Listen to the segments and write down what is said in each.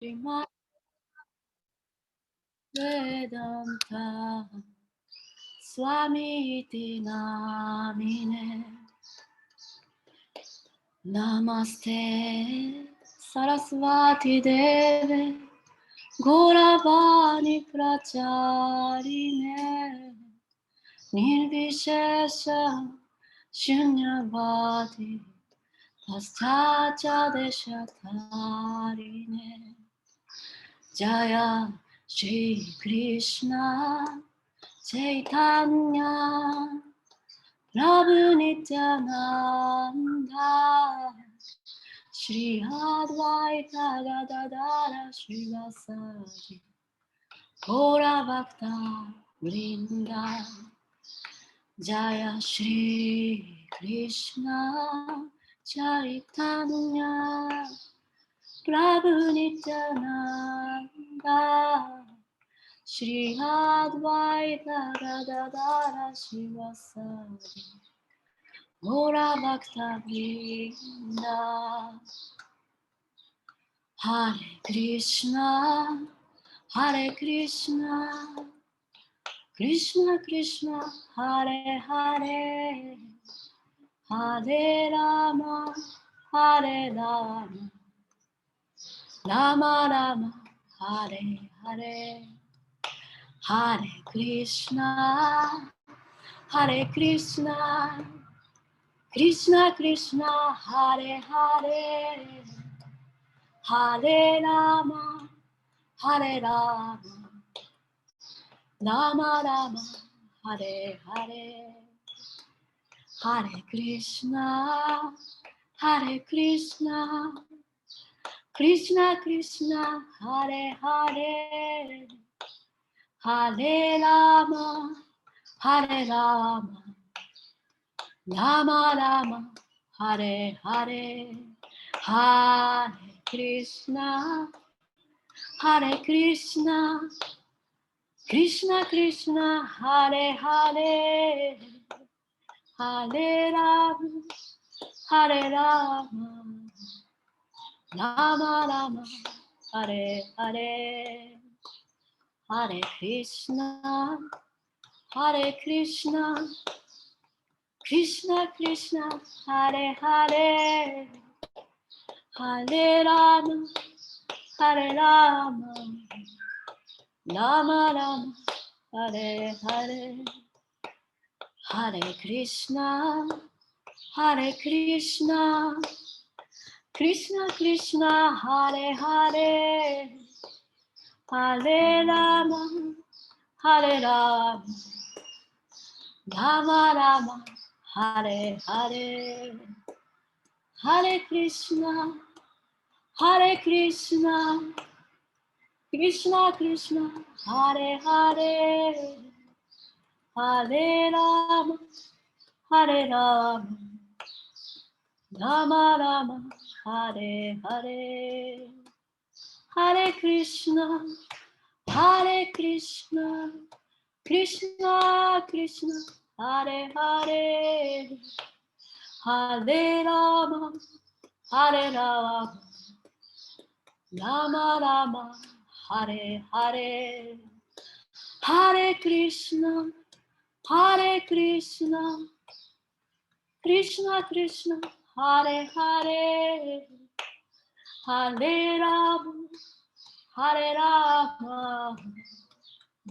Srimad Vedanta Swami iti namine Namaste Saraswati Deve Gauravani Pracharine Nirvishesha Shunyavadi Paschatya Deshatarine Jaya Shri Krishna Chaitanya Prabhu Nityananda Shri Advaita Gadadara Srivasadi Gaura Bhakta Vrinda Jaya Shri Krishna Chaitanya Prabhu Nityananda Shri Advaita Gadadara Srivasadi Gaura Bhakta Vrinda Hare Krishna Krishna Krishna Hare Hare Hare Rama Rama Rama Hare Hare Hare Krishna Krishna Krishna Hare Hare Hare Rama Rama Rama Hare Hare Hare Krishna Krishna Krishna Hare Hare Hare Rama Rama Rama Hare Hare Hare Krishna Krishna Krishna Hare Hare Hare Rama Rama Rama Hare Hare Hare Krishna Krishna Krishna Hare Hare Hare Rama Rama Rama Hare Hare Hare Krishna Krishna Krishna Hare Hare Hare Rama Rama Rama Hare Hare Hare Krishna Krishna Krishna Hare Hare Hare Rama Rama Rama Hare Hare Hare Krishna Krishna Krishna Hare Hare Hare Rama Rama Rama Hare Hare Hare Krishna Krishna Krishna Hare Hare Hare Rama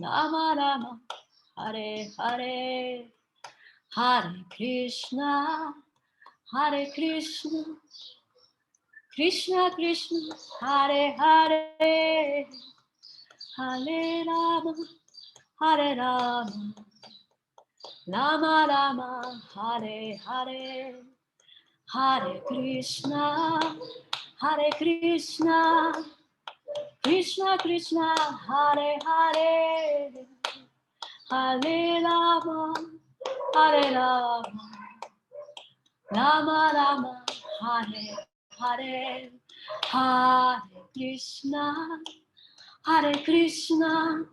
Rama Rama Hare Hare Hare Krishna Krishna Krishna Hare Hare Hare Rama Rama Rama Hare Hare Hare Krishna Krishna Krishna Hare Hare Hare Rama Rama Rama Hare Hare Hare Krishna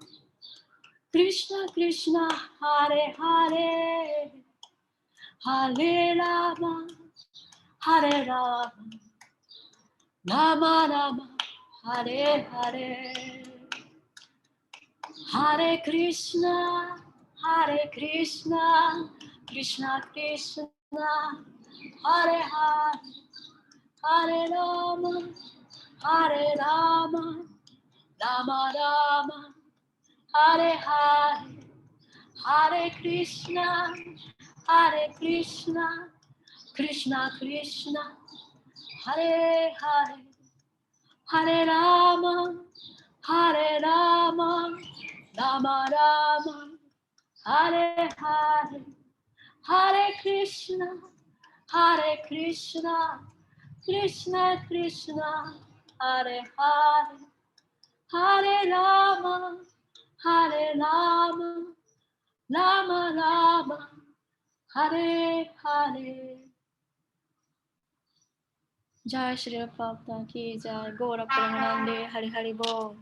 Krishna Krishna Hare Hare Hare Rama Rama Rama Hare Hare, Hare Krishna, Hare Krishna, Krishna Krishna, Hare Hare, Hare Rama, Hare Rama, Rama Rama, Hare Hare, Hare Krishna, Hare Krishna, Krishna Krishna, Hare Hare, Hare Rama, Hare Rama, Rama Rama, Hare Hare, Hare Krishna, Hare Krishna, Krishna Krishna, Hare Hare, Hare Rama, Hare Rama, Rama Rama, Hare Hare. Jai Shri Prabhupada ki Jai, Gaura Premanande, Hari Hari Bol.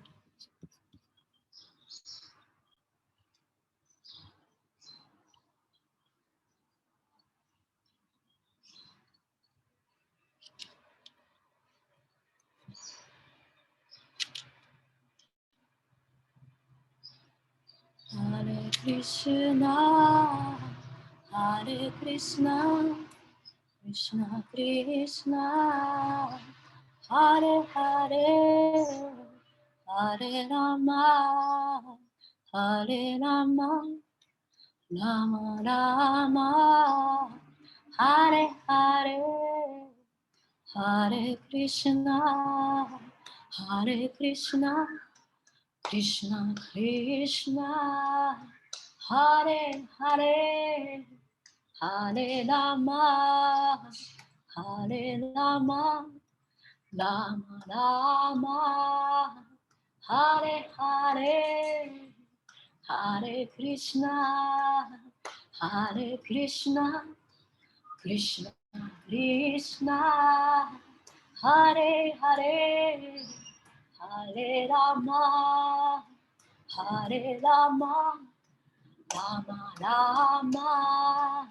Hare Krishna, Hare Krishna, Krishna Krishna, Hare Hare, Hare Rama, Hare Rama, Rama Rama, Hare Hare, Hare Krishna, Hare Krishna, Krishna Krishna, Hare Hare, Hare Rama, Hare Rama, Rama Rama, Hare Hare, Hare Krishna, Hare Krishna, Krishna Krishna, Hare Hare, Hare Rama, Hare Rama, Rama Rama,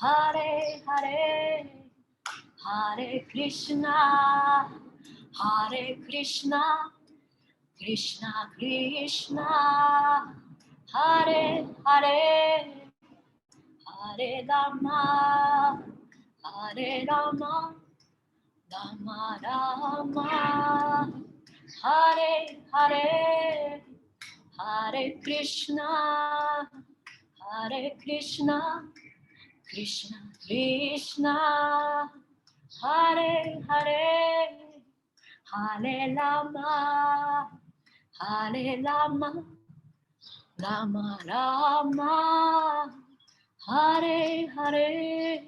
Hare Hare, Hare Krishna, Hare Krishna, Krishna Krishna, Hare Hare, Hare Rama, Hare Rama, Rama Rama, Hare Hare, Hare Krishna, Hare Krishna, Krishna Krishna, Hare Hare, Hare Rama, Hare Rama, Rama Rama, Hare Hare,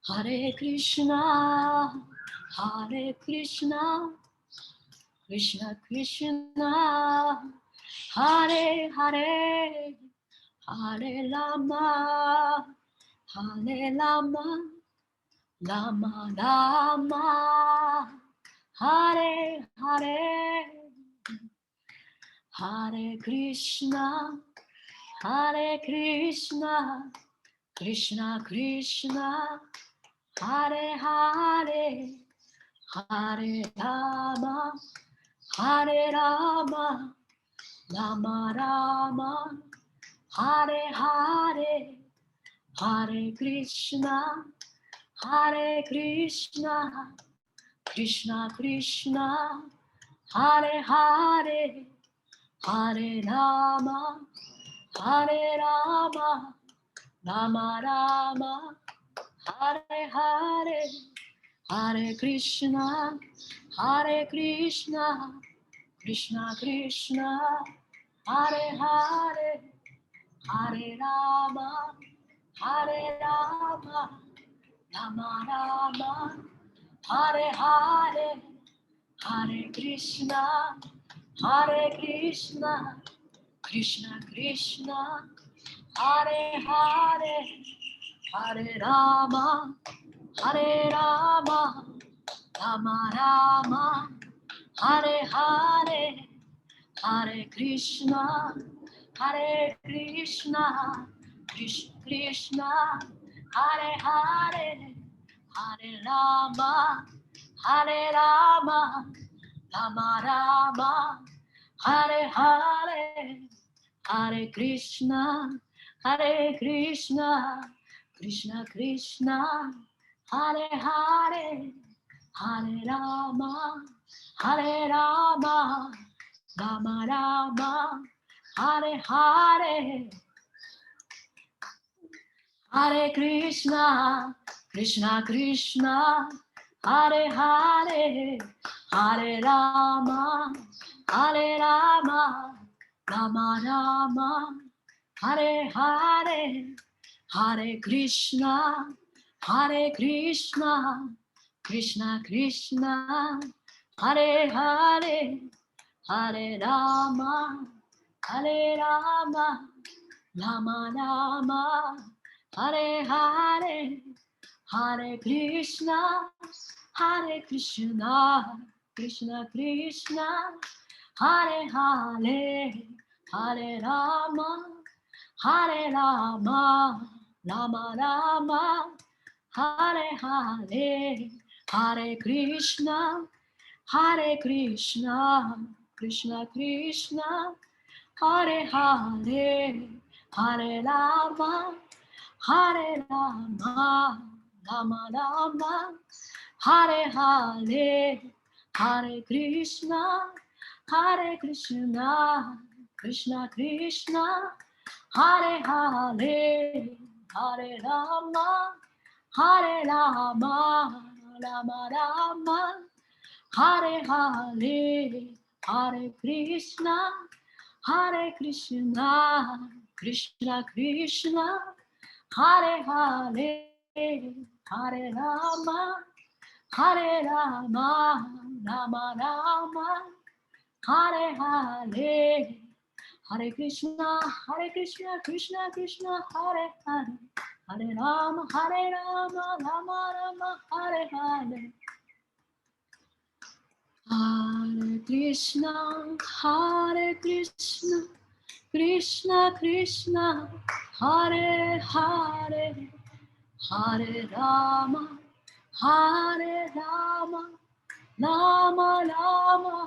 Hare Krishna, Hare Krishna, Krishna Krishna, Hare Hare, Hare Rama, Hare Rama, Rama Rama, Hare Hare, Hare Krishna, Hare Krishna, Krishna Krishna, Hare Hare, Hare Rama, Hare Rama, Rama Rama, Hare Hare, Hare Krishna, Hare Krishna, Krishna Krishna, Hare Hare, Hare Rama, Hare Rama, Rama Rama, Hare Hare, Hare Krishna, Hare Krishna, Krishna Krishna, Hare Hare, Hare Rama, Hare Rama, Rama Rama, Hare Hare, Hare Krishna, Hare Krishna, Krishna Krishna, Hare Hare, Hare Rama, Hare Rama, Rama Rama, Hare Hare, Hare Krishna, Hare Krishna, Krishna Krishna, Hare Hare, Hare Rama, Hare Rama, Rama Rama, Hare Hare, Hare Krishna, Krishna Krishna, Hare Hare, Hare Rama, Rama Rama, Hare Hare, Hare Krishna, Krishna, Hare Hare, Hare Rama, Rama Rama, Hare Hare, Hare Krishna, Krishna Krishna, Hare Hare, Hare Rama, Rama Rama, Hare Hare, Hare Krishna, Krishna Krishna, Hare Hare, Hare Rama, Rama Rama, Hare Hare, Hare Krishna, Krishna Krishna, Hare Hare, Hare Rama, Rama Rama, Hare Hare, Hare Krishna, Krishna Krishna, Hare Hare, Hare Rama, Rama Rama, Hare Hare, Hare Krishna, Krishna Krishna, Hare Hare, Hare Rama, Rama Rama, Hare Hare, Hare Krishna, Krishna Krishna, Hare Hare, Hare Rama, Rama Rama, Hare Hare. Hare Krishna, Krishna Krishna, Hare Hare, Hare Rama, Rama Rama,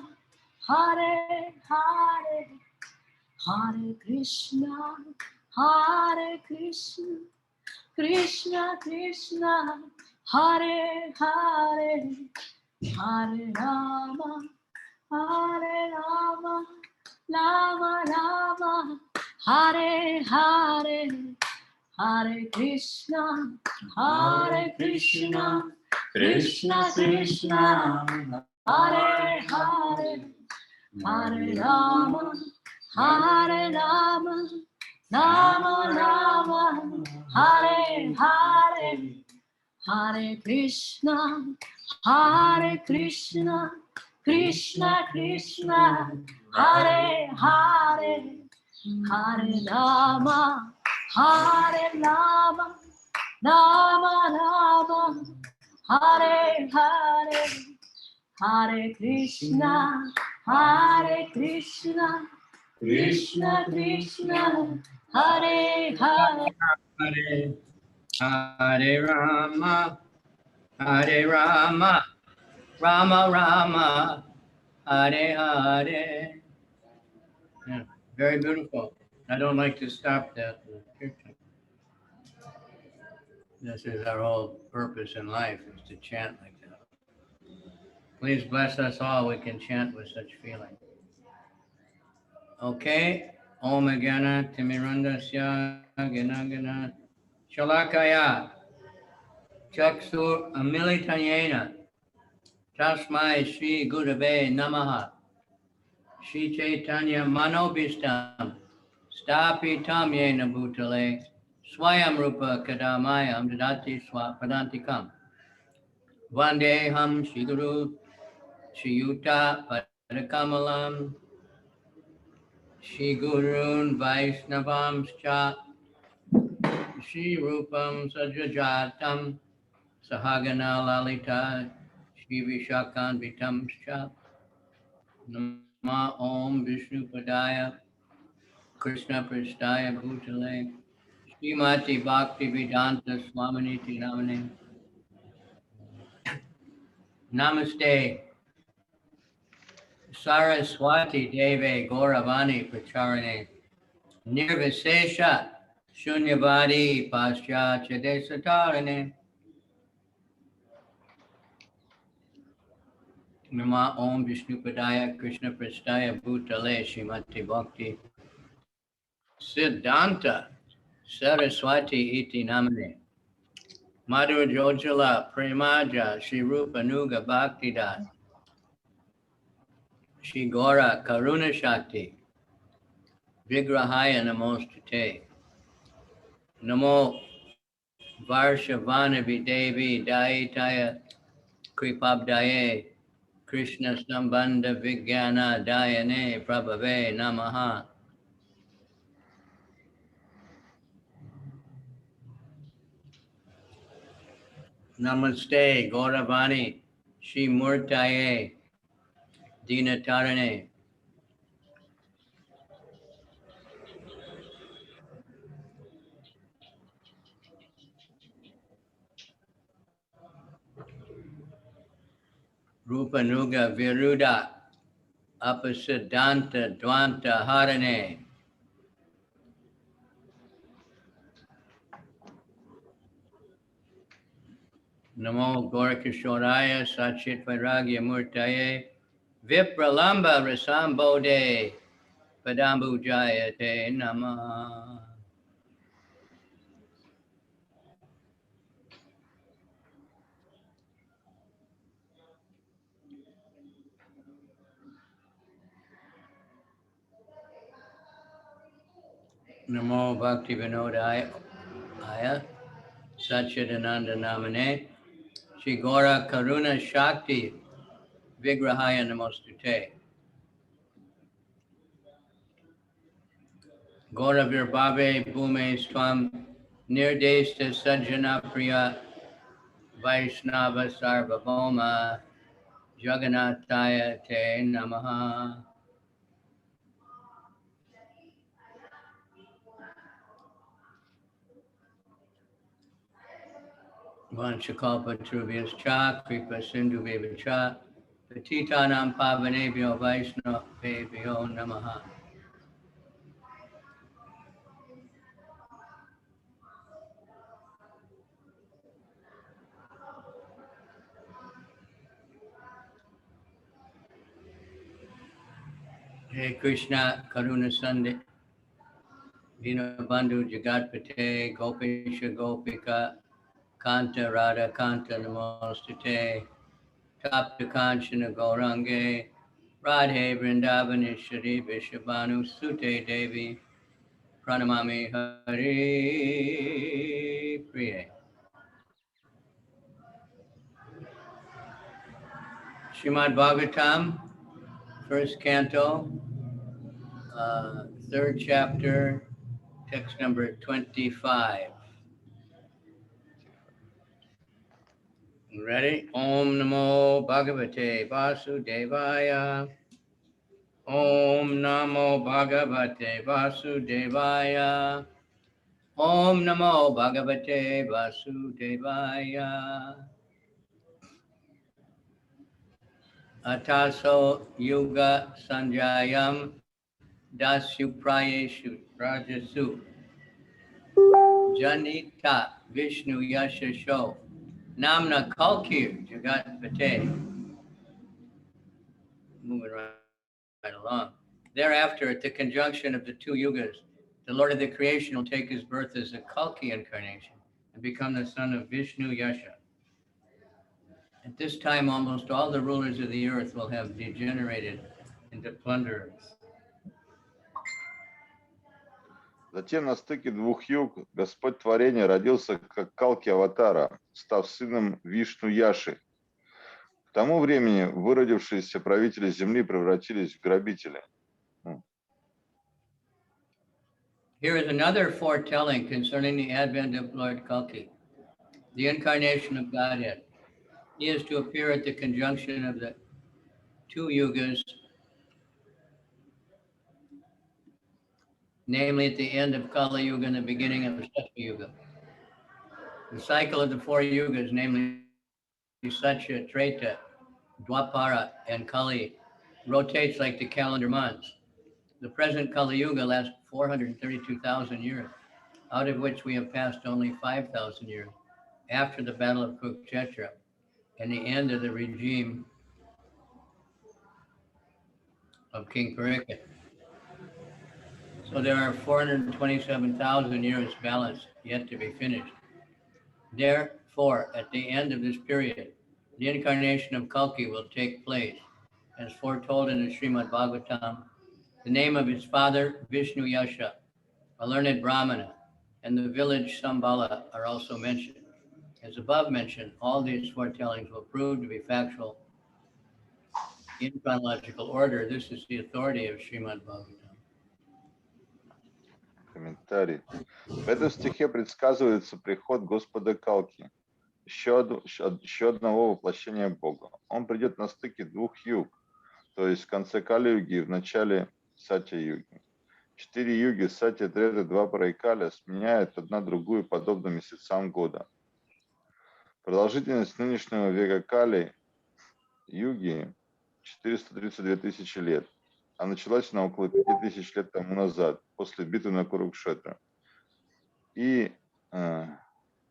Hare Hare, Hare Krishna, Krishna Krishna, Hare Hare, Hare Rama, Rama Rama, Hare Hare, Hare Krishna, Krishna Krishna, Hare Hare, Hare Rama, Rama Rama, Hare Hare, Hare Krishna, Krishna Krishna, Hare Hare, Hare Rama, Rama Rama, Hare Hare, Hare Krishna, Krishna Krishna, Hare Hare, Hare Hare Rama, Hare Rama, Rama Rama, Hare Hare. Yeah, very beautiful. I don't like to stop that. This is our whole purpose in life, is to chant like that. Please bless us all. We can chant with such feeling. Okay. Om Gana Timirandasya Gana Gana Shalakaya Chaksur Amilitanyena Tasmai Shri Gurave Namaha Shri Chaitanya Manobhistam Stapitam Yena Bhutale Swayam Rupa Kadamayam Dadati Swapadantikam Vandeham Shri Guru Shri Yuta Padakamalam Shri Gurun Vaisnavamscha Shri Rupam Sajajatam Sahagana Lalita Shri Vishakanvitamscha Nama Om Vishnu Padaya Krishna Pristaya Bhutale Srimati Bhakti Vedanta Swaminiti Namane Namaste. Saraswati Deve Gauravani Pracharane Nirvisesha Shunyavadi Paschatya Desatarane Nama Om Vishnupadaya Krishna Prastaya Bhutale Shrimati Bhakti Siddhanta Saraswati Iti Namane Madhur Jojala Premaja Shri Rupa Nuga Bhaktidat Shri Gora Karuna Shakti Vigrahaya Namostate Namo Varshavana Videvi Daitaya Kripabdaye Krishna Sambandha Vigyana Dayane Prabhave Namaha Namaste Gauravani Shri Murtaye Dinatarane Rupanuga Viruda Apasiddhanta Dvanta Harane Namo Gorakishoraya Sachit Vairagya Murtaye Vipralamba Rasambode Padambu Jayate Namah Namo Bhakti Vinodaya Satchidananda Namane Shri Gora Karuna Shakti Vigrahaya Namostute Gora Virbhave Bhume Swam Nirdesta Sajjana Priya Vaishnava Sarvabhauma Jagannathaya Te Namaha Vanchakalpa Trubhyascha Kripa Sindhu Bevacha Patitanam Pavanebhyo Vaishnavebhyo Namaha Hey Krishna Karuna Sande Dinabandhu Jagatpate Gopisha Gopika Kanta Radha Kanta Namostate Tapta Kanchana Gaurange Radhe Vrindavaneshwari Vishabhanu Sute Devi Pranamami Hari Priye Srimad Bhagavatam, first canto, third chapter, text number 25. Ready? Om Namo Bhagavate Vasudevaya. Om Namo Bhagavate Vasudevaya. Om Namo Bhagavate Vasudevaya. Ataso Yuga Sanjayam Dasyu Prayeshu Rajasu Janita Vishnu Yashasho Namna Kalkir Jagatpate. Moving right along. Thereafter, at the conjunction of the two yugas, the Lord of the creation will take his birth as a Kalki incarnation and become the son of Vishnu Yasha. At this time, almost all the rulers of the earth will have degenerated into plunderers. Затем на стыке двух юг Господь творения родился как Калки Аватара, став сыном Вишну Яши. К тому времени выродившиеся правители земли превратились в грабителей. Here is another foretelling concerning the advent of Lord Kalki, the incarnation of Godhead. He is to appear at the conjunction of the two yugas, namely at the end of Kali Yuga and the beginning of the Satya Yuga. The cycle of the four yugas, namely Satya, Treta, Dwapara, and Kali, rotates like the calendar months. The present Kali Yuga lasts 432,000 years, out of which we have passed only 5,000 years after the Battle of Kurukshetra and the end of the regime of King Parikshit. So there are 427,000 years balance yet to be finished. Therefore, at the end of this period, the incarnation of Kalki will take place, as foretold in the Srimad Bhagavatam. The name of his father, Vishnu Yasha, a learned Brahmana, and the village Sambala are also mentioned. As above mentioned, all these foretellings will prove to be factual in chronological order. This is the authority of Srimad Bhagavatam. Комментарий. В этом стихе предсказывается приход Господа Калки, еще одного воплощения Бога. Он придет на стыке двух юг, то есть в конце Кали-юги и в начале Сатья-юги. 4 юги, Сатья, Трета, Двапара и Кали сменяют одна другую подобно месяцам года. Продолжительность нынешнего века Кали-юги 432 тысячи лет, а началась она около 5000 лет тому назад, после битвы на Курукшетра и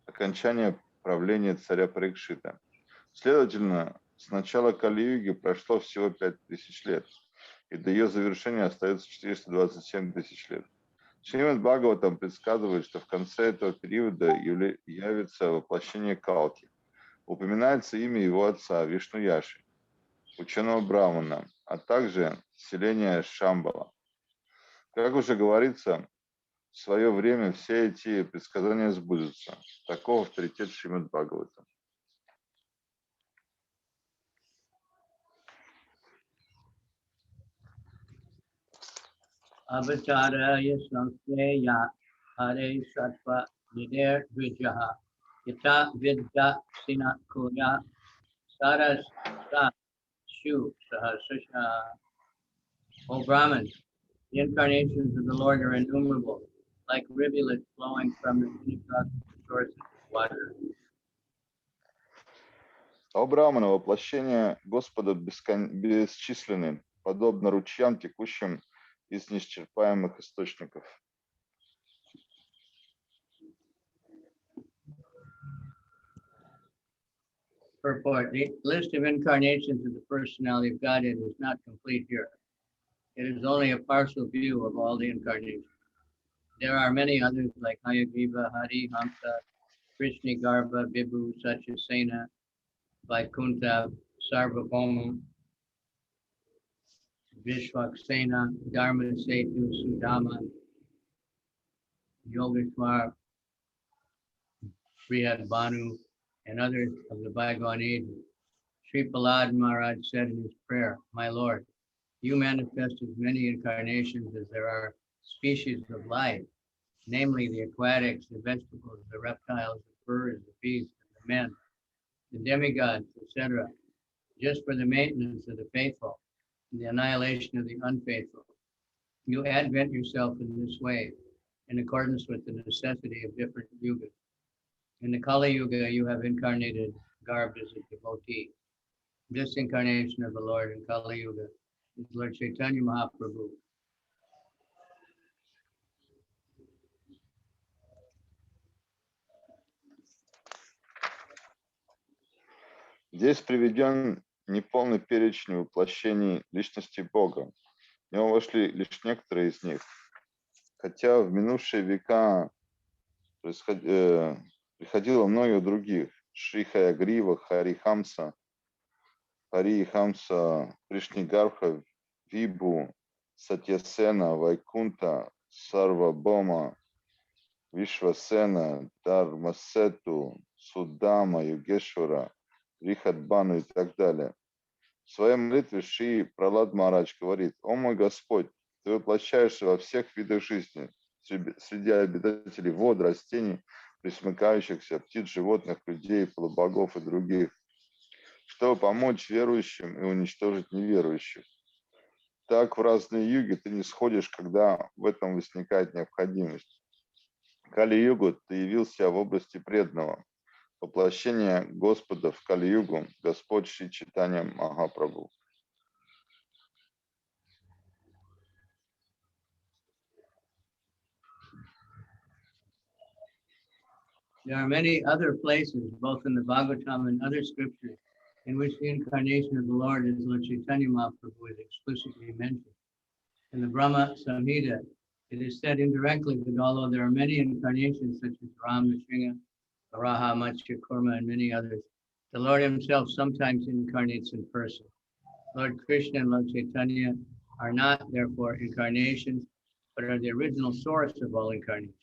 окончания правления царя Парикшита. Следовательно, с начала Кали-юги прошло всего 5000 лет, и до ее завершения остается 427 тысяч лет. Шримад Бхагаватам предсказывает, что в конце этого периода явится воплощение Калки. Упоминается имя его отца Вишну Яши, ученого Брамана, а также селение Шамбала. Как уже говорится, в свое время все эти предсказания сбудутся. Таков авторитет Шримад Бхагаватам. Avataraya samsneya hare sattva nider vijaha yata vidya sinakuya saras shu sahasasha. O Brahman, the incarnations of the Lord are innumerable, like rivulets flowing from the inexhaustible sources of water. О Брамана, воплощение Господа бесчисленны, подобно ручьям, текущим из неисчерпаемых источников. Purport: the list of incarnations of the personality of Godhead is not complete here. It is only a partial view of all the incarnations. There are many others like Hayagriva, Hari, Hamsa, Krishna, Garbha, Vibhu, Satyasena, Vaikuntha, Sarvabhauma, Vishwaksena, Dharma Setu, Sudama, Yogeshwar, Brihad Banu, and others of the bygone ages. Sri Prahlad Maharaj said in his prayer, "My Lord, you manifest as many incarnations as there are species of life, namely the aquatics, the vegetables, the reptiles, the birds, the beasts, and the men, the demigods, etc., just for the maintenance of the faithful and the annihilation of the unfaithful. You advent yourself in this way, in accordance with the necessity of different yugas. In the Kali Yuga, you have incarnated garbed as a devotee. This incarnation of the Lord in Kali Yuga is Lord Chaitanya Mahaprabhu. Здесь приведен неполный перечень воплощений личности Бога. В него вошли лишь некоторые из них. Хотя в минувшие века приходило много других. Шри Хаягрива, Хари Хамса, Кришни Гарха, Вибу, Сатьясена, Вайкунта, Сарвабома, Вишвасена, Дharmasету, Судама, Югешвара, Рихадбану и так далее. В своей молитве Шри Пралад Махарадж говорит: «О мой Господь, Ты воплощаешься во всех видах жизни, среди обитателей вод, растений, пресмыкающихся, птиц, животных, людей, полубогов и других, чтобы помочь верующим и уничтожить неверующих. Так в разные юги Ты не сходишь, когда в этом возникает необходимость. Кали-югу Ты явился в области преданного. Воплощение Господа в Кали-югу Господь Шри Чайтанья Махапрабху». There are many other places, both in the Bhagavatam and other scriptures, in which the incarnation of the Lord as Lord Chaitanya Mahaprabhu is explicitly mentioned. In the Brahma Samhita, it is said indirectly that although there are many incarnations such as Ram, Nrsimha, Varaha, Matsya, Kurma, and many others, the Lord himself sometimes incarnates in person. Lord Krishna and Lord Chaitanya are not, therefore, incarnations, but are the original source of all incarnations.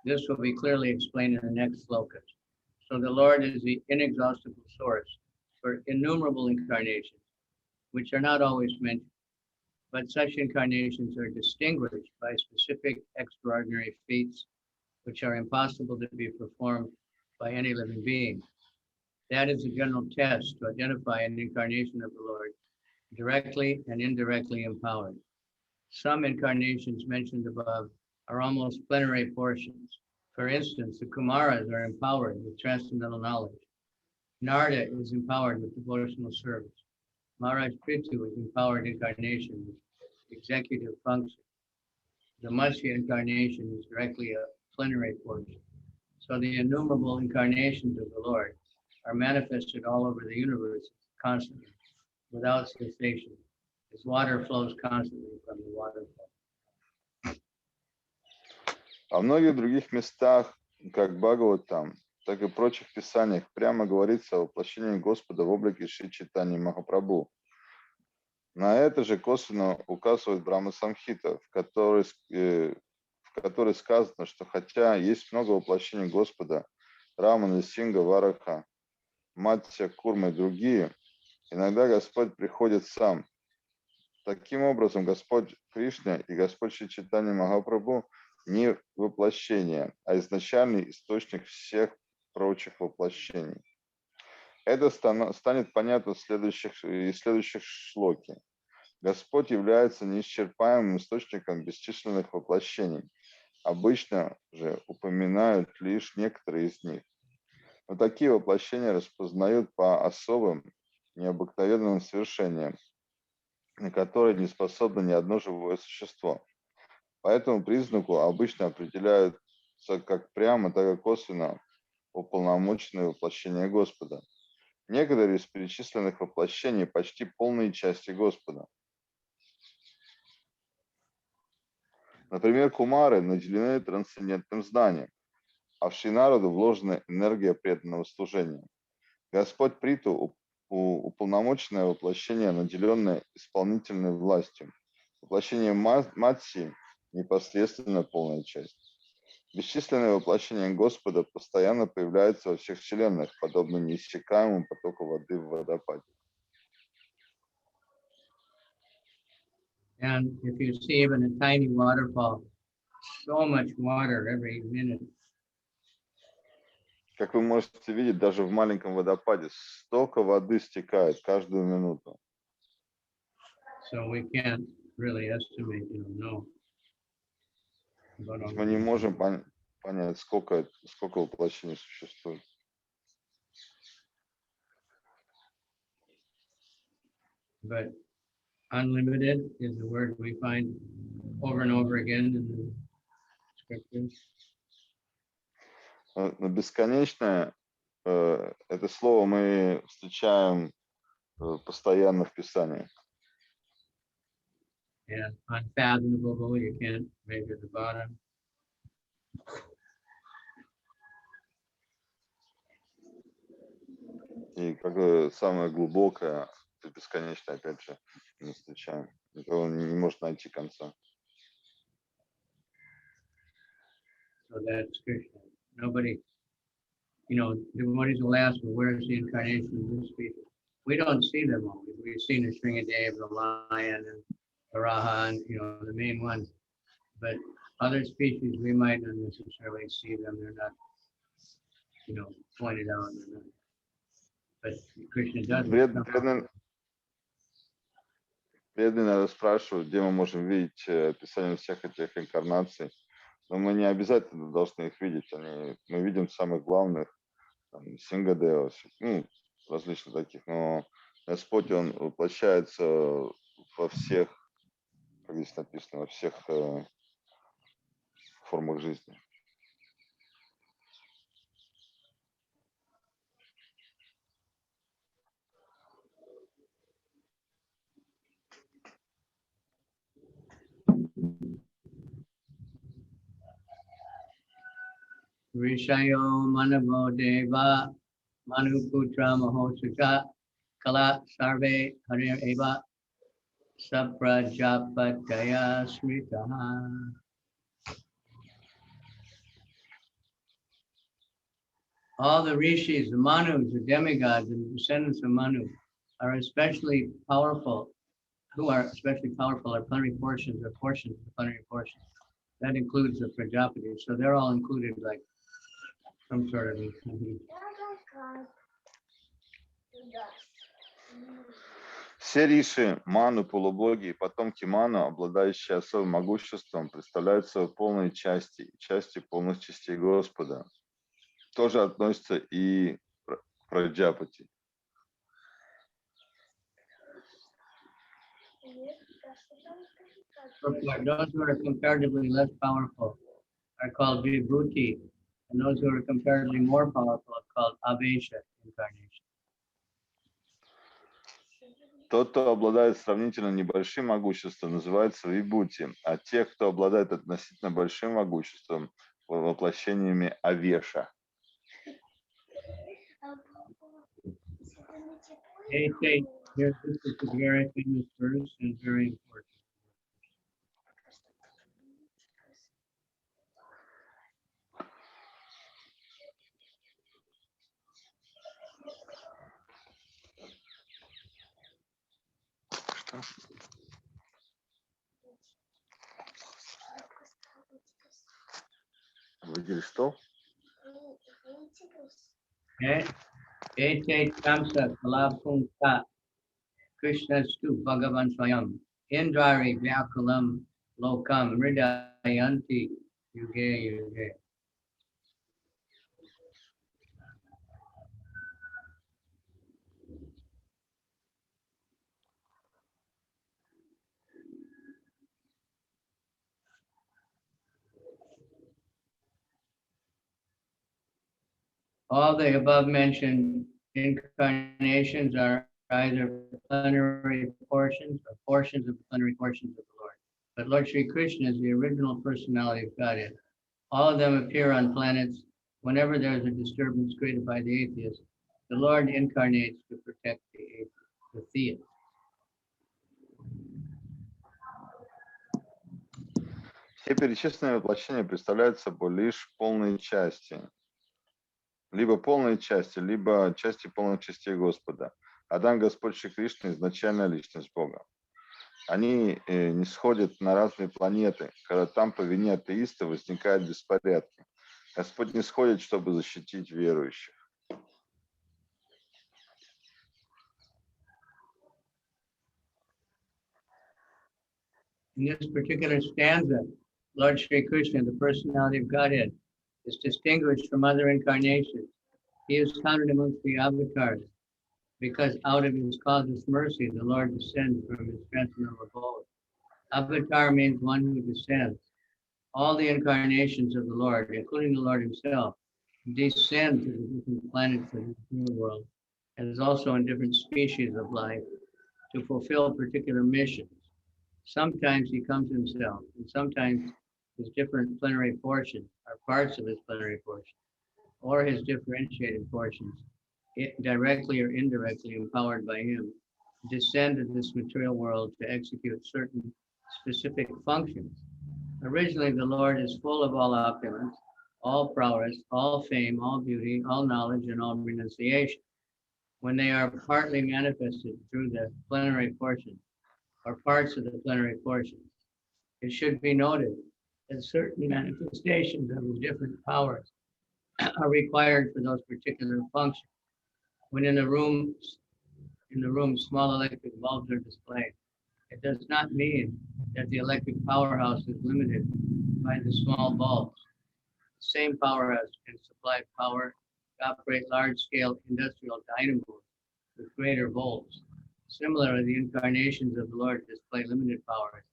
This will be clearly explained in the next slokas. So the Lord is the inexhaustible source for innumerable incarnations, which are not always mentioned. But such incarnations are distinguished by specific extraordinary feats, which are impossible to be performed by any living being. That is a general test to identify an incarnation of the Lord, directly and indirectly empowered. Some incarnations mentioned above are almost plenary portions. For instance, the Kumaras are empowered with transcendental knowledge. Narada is empowered with devotional service. Maharaj Prithu is empowered incarnation with executive function. The Matsya incarnation is directly a plenary portion. So the innumerable incarnations of the Lord are manifested all over the universe constantly, without cessation, as water flows constantly from the waterfall. Во многих других местах, как Бхагаватам, так и прочих писаниях, прямо говорится о воплощении Господа в облике Шри Чайтаньи Махапрабху. На это же косвенно указывает Брахма Самхита, в которой сказано, что хотя есть много воплощений Господа, Рама, Нрисимха, Вараха, Матья, Курма и другие, иногда Господь приходит сам. Таким образом, Господь Кришна и Господь Шри Чайтанья Махапрабху не воплощение, а изначальный источник всех прочих воплощений. Это станет понятно из следующих шлоки. Господь является неисчерпаемым источником бесчисленных воплощений. Обычно же упоминают лишь некоторые из них. Но такие воплощения распознают по особым, необыкновенным совершениям, на которые не способно ни одно живое существо. По этому признаку обычно определяются как прямо, так и косвенно уполномоченные воплощения Господа. Некоторые из перечисленных воплощений почти полные части Господа. Например, кумары наделены трансцендентным знанием, а в Шри-Нараду вложена энергия преданного служения. Господь Приту уполномоченное воплощение, наделенное исполнительной властью. Воплощение Матси непосредственно полная часть. Бесчисленные воплощения Господа постоянно появляются во всех вселенных, подобно неиссякаемому потоку воды в водопаде. And if you see even a tiny waterfall, so much water every minute. Как вы можете видеть, даже в маленьком водопаде столько воды стекает каждую минуту. So we can't really estimate, know. Мы не можем понять, сколько воплощений существует. But unlimited is the word we find over and over again in the scriptures. Но бесконечное, это слово мы встречаем постоянно в Писании. And unfathomable, you can't measure the bottom. И как самое глубокое, бесконечное, опять же, мы встречаем. Это не может найти конца. So that's Krishna. Nobody, devotees will ask, well, where's the incarnation of this species? We don't see them always. We've seen the Sringadeva, the lion, and the Raha, and, the main ones. But other species, we might not necessarily see them. They're not, pointed out. But Krishna does. Преданные нас спрашивают, где мы можем видеть описание всех этих инкарнаций. Но мы не обязательно должны их видеть. Мы видим самых главных, Сингадева, различных таких. Но Господь, Он воплощается во всех, как здесь написано, во всех формах жизни. Rishayo Manavo Deva Manuputra Mahosaka Kala Sarve Harir Eva Saprajapataya Smritaha. All the rishis, the manus, the demigods, and the descendants of Manu are especially powerful. Who are especially powerful are plenary portions or portions of the plenary portions. That includes the Prajapati. So they're all included like some sort of. Все риши, ману, полубоги и потомки ману, обладающие особым могуществом, представляют собой полные части, части полных частей Господа. Тоже относится и к Праджапати. Those who are comparatively less powerful are called vibhuti, and those who are comparatively more powerful are called avesha incarnation. Тот, кто обладает сравнительно небольшим могуществом, называется вибхути, а те, кто обладает относительно большим могуществом, воплощениями авеша. This is a very famous verse and very important. Видели что? Ete tamsa kalapunta Krishna stu Bhagavan Swayam Indari Vyakulam Lokam Hridayanti Yuge Yuge. All the above mentioned incarnations are either plenary portions or portions of the plenary portions of the Lord. But Lord Sri Krishna is the original personality of Godhead. All of them appear on planets whenever there is a disturbance created by the atheist. The Lord incarnates to protect the atheist, the theist. Все перечисленные воплощения представляют собой лишь полные части. Либо полные части, либо части полных частей Господа. Адам Господь Шри Кришна – изначальная личность Бога. Они не сходят на разные планеты, когда там по вине атеиста возникают беспорядки. Господь не сходит, чтобы защитить верующих. In this particular stanza, Lord Sri Krishna, the personality of Godhead, is distinguished from other incarnations. He is counted amongst the avatars because out of his causeless mercy, the Lord descends from his transcendental abode. Avatar means one who descends. All the incarnations of the Lord, including the Lord himself, descend to the different planets of the world, and is also in different species of life to fulfill particular missions. Sometimes he comes himself, and sometimes his different plenary portions are parts of his plenary portion, or his differentiated portions, directly or indirectly empowered by him, descend to this material world to execute certain specific functions. Originally, the Lord is full of all opulence, all prowess, all fame, all beauty, all knowledge, and all renunciation. When they are partly manifested through the plenary portions, or parts of the plenary portions, it should be noted that certain manifestations of the different powers are required for those particular functions. When in the room, small electric bulbs are displayed, it does not mean that the electric powerhouse is limited by the small bulbs. The same powerhouse can supply power to operate large-scale industrial dynamos with greater volts. Similarly, the incarnations of the Lord display limited powers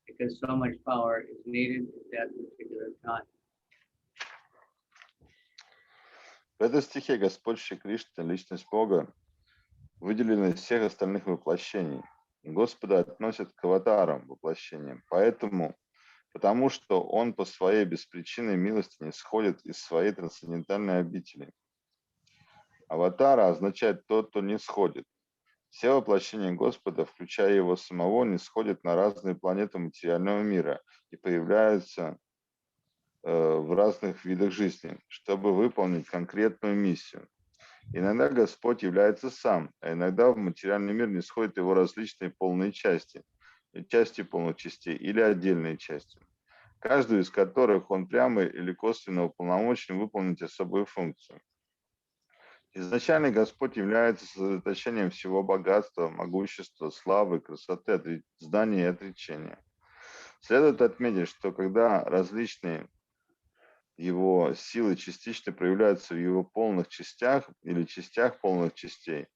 because so much power is needed at that particular time. В этом стихе Господь Шри Кришна, личность Бога, выделена из всех остальных воплощений. Господа относят к аватарам воплощениям. Поэтому потому что он по своей беспричинной милости не сходит из своей трансцендентальной обители. Аватара означает тот, кто не сходит. Все воплощения Господа, включая его самого, не сходят на разные планеты материального мира и появляются в разных видах жизни, чтобы выполнить конкретную миссию. Иногда Господь является сам, а иногда в материальный мир не сходят его различные полные части, части полных частей или отдельные части, каждую из которых он прямо или косвенно уполномочен выполнить особую функцию. Изначально Господь является сосредоточением всего богатства, могущества, славы, красоты, знания и отречения. Следует отметить, что когда различные его силы частично проявляются в его полных частях или частях полных частей,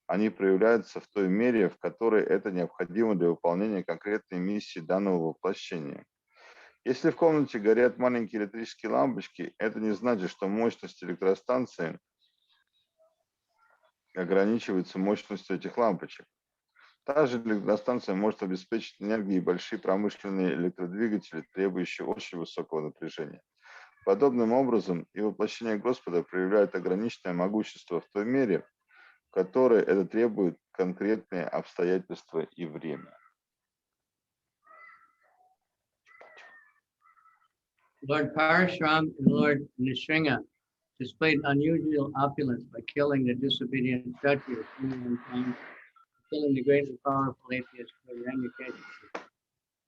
они проявляются в той мере, в которой это необходимо для выполнения конкретной миссии данного воплощения. Если в комнате горят маленькие электрические лампочки, это не значит, что мощность электростанции ограничивается мощностью этих лампочек. Та же электростанция может обеспечить энергией большие промышленные электродвигатели, требующие очень высокого напряжения. Подобным образом и воплощение Господа проявляет ограниченное могущество в той мере, в которой это требует конкретные обстоятельства и время. Lord Parashram and Lord Nrsimha displayed unusual opulence by killing the disobedient Kshatriyas, killing the great and powerful atheist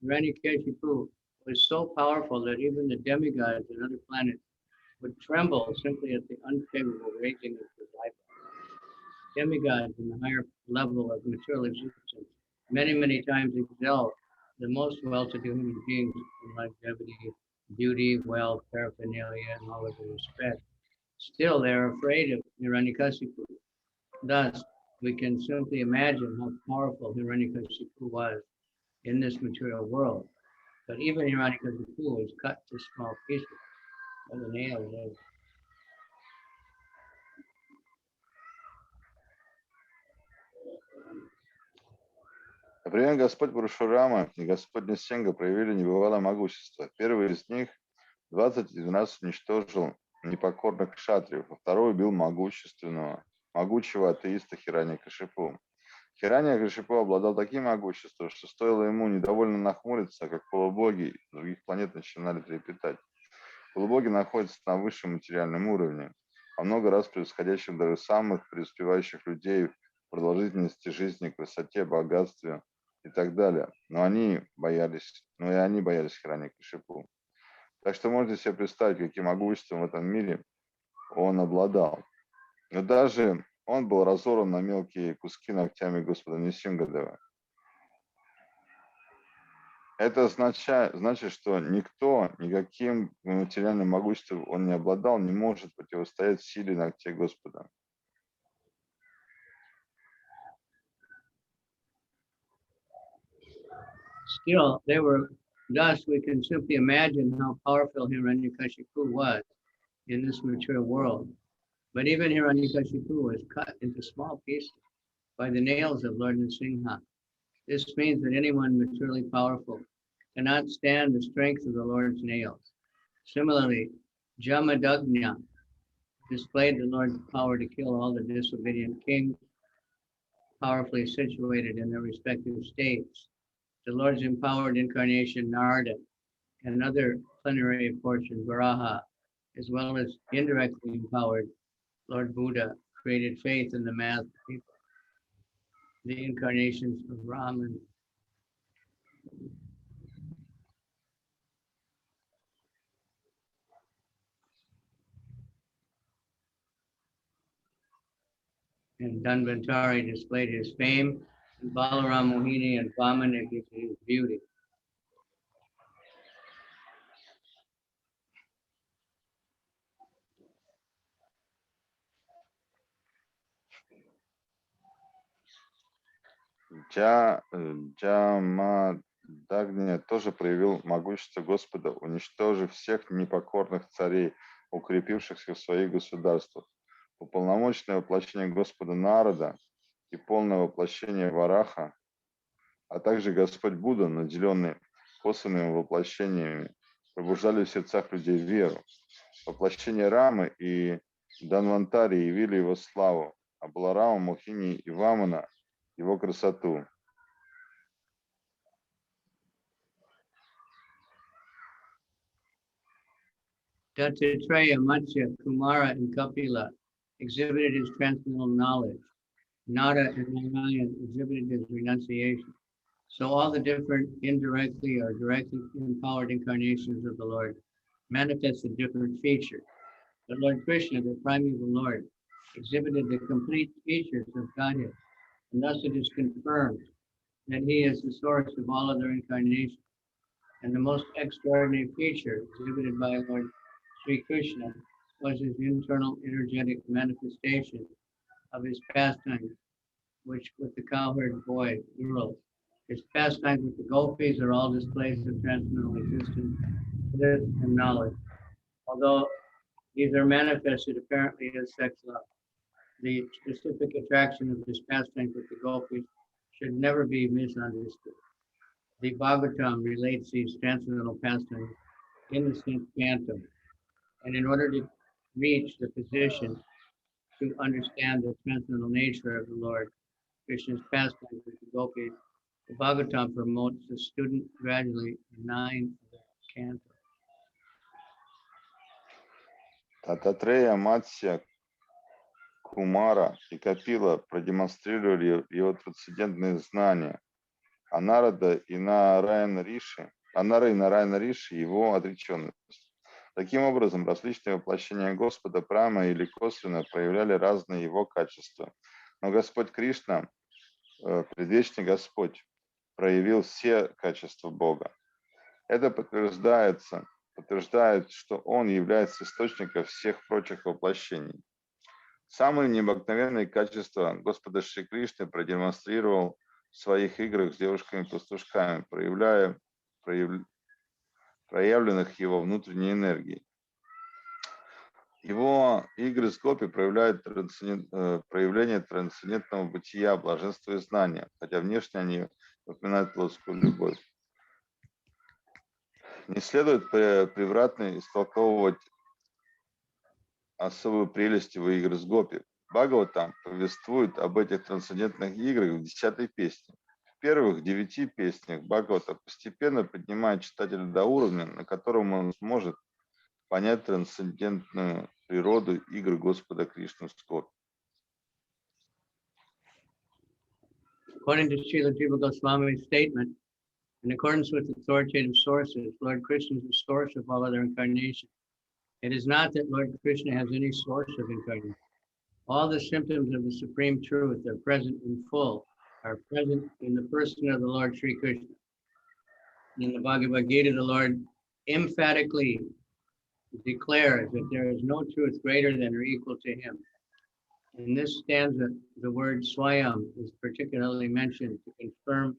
Hiranyakashipu was so powerful that even the demigods and other planets would tremble simply at the unfavorable raging of his life. Demigods in the higher level of material existence many times excel the most well-to-do human beings in longevity, beauty, wealth, paraphernalia, and all other respects. Still, they are afraid of Hiranyakashipu. Thus, we can simply imagine how powerful Hiranyakashipu was in this material world. But even Hiranyakashipu was cut to small pieces by the nails of Например, Господь Парашурама и Господь Нрсимха проявили небывалое могущество. Первый из них 20 раз уничтожил непокорных кшатриев, а второй убил могучего атеиста Хираньякашипу. Хираньякашипу обладал таким могуществом, что стоило ему недовольно нахмуриться, как полубоги других планет начинали трепетать. Полубоги находятся на высшем материальном уровне, во много раз превосходящем даже самых преуспевающих людей в продолжительности жизни, красоте, богатстве и так далее. Но и они боялись Хираньякашипу. Так что можете себе представить, каким могуществом в этом мире он обладал. Но даже он был разорван на мелкие куски ногтями Господа Нрсимхадева. Это значит, что никто, никаким материальным могуществом он не обладал, не может противостоять силе ногтей Господа. Still, thus we can simply imagine how powerful Hiranyakashipu was in this material world. But even Hiranyakashipu was cut into small pieces by the nails of Lord Nrsimha. This means that anyone materially powerful cannot stand the strength of the Lord's nails. Similarly, Jamadagnya displayed the Lord's power to kill all the disobedient kings, powerfully situated in their respective states. The Lord's empowered incarnation, Narada, and other plenary portion, Varaha, as well as indirectly empowered Lord Buddha, created faith in the mass of people. The incarnations of Raman. And Dhanvantari displayed his fame, and Balaram Mohini and Vamana his beauty. Джамадагня тоже проявил могущество Господа, уничтожив всех непокорных царей, укрепившихся в своих государствах. Уполномоченное воплощение Господа Нарада и полное воплощение Вараха, а также Господь Будда, наделенный косвенными воплощениями пробуждали в сердцах людей веру. Воплощения Рамы и Данвантари явили его славу, а Баларама, Мохини и Вамана его красоту. Dattatreya, Matsya, Kumara, and Kapila exhibited his transcendental knowledge. Nara and Narayan exhibited his renunciation. So all the different indirectly or directly empowered incarnations of the Lord manifested different features. The Lord Krishna, the primeval Lord, exhibited the complete features of Godhead, and thus it is confirmed that he is the source of all other incarnations. And the most extraordinary feature exhibited by Lord Sri Krishna was his internal energetic manifestation of his pastimes, which with the cowherd boy, girls. His pastimes with the gopis are all displays of transcendental existence, bliss, and knowledge. Although these are manifested apparently as sex love, the specific attraction of his pastimes with the gopis should never be misunderstood. The Bhagavatam relates these transcendental pastimes in the 6th canto, and in order to reach the position to understand the transcendental nature of the Lord Krishna's pastimes with the gopis, the Bhagavatam promotes the student gradually in 9 of the cantos. Тататрея, Матсья, Кумара и Капила продемонстрировали его трансцендентные знания, а Нара и Нараяна Риши его отреченность. Таким образом, различные воплощения Господа прямо или косвенно проявляли разные его качества. Но Господь Кришна, предвечный Господь, проявил все качества Бога. Это подтверждает, что Он является источником всех прочих воплощений. Самые необыкновенные качества Господа Шри Кришны продемонстрировал в своих играх с девушками-пастушками, проявленных его внутренней энергией. Его игры с гопи проявляют проявление трансцендентного бытия, блаженства и знания, хотя внешне они напоминают плотскую любовь. Не следует превратно истолковывать особую прелесть его игр с гопи. Бхагаватам повествует об этих трансцендентных играх в 10-й песне. В первых 9 песнях Бхагавата постепенно поднимает читателя до уровня, на котором он сможет понять трансцендентную природу игр Господа Кришны с гопи. According to Srila Jiva Goswami's statement, in accordance with authoritative sources, Lord Krishna is the source of all other incarnations. It is not that Lord Krishna has any source of incarnation. All the symptoms of the Supreme Truth are present in full, are present in the person of the Lord Sri Krishna. In the Bhagavad Gita, the Lord emphatically declares that there is no truth greater than or equal to him. In this stanza, the word Swayam is particularly mentioned to confirm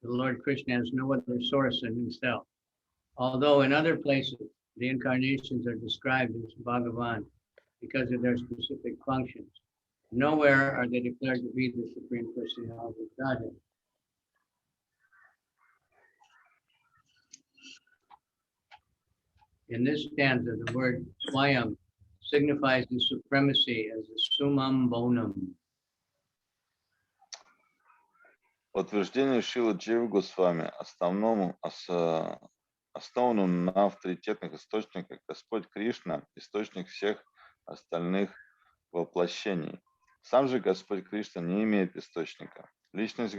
that the Lord Krishna has no other source than himself. Although in other places, the incarnations are described as Bhagavan because of their specific functions. Nowhere are they declared to be the Supreme Personality of Godhead. In this stanza, the word Swayam signifies the supremacy as the summum bonum. Утверждение Шрила Дживы Госвами, основанном на авторитетных источниках, Господь Кришна – источник всех остальных воплощений. Сам же Господь Кришна не имеет источника. Личности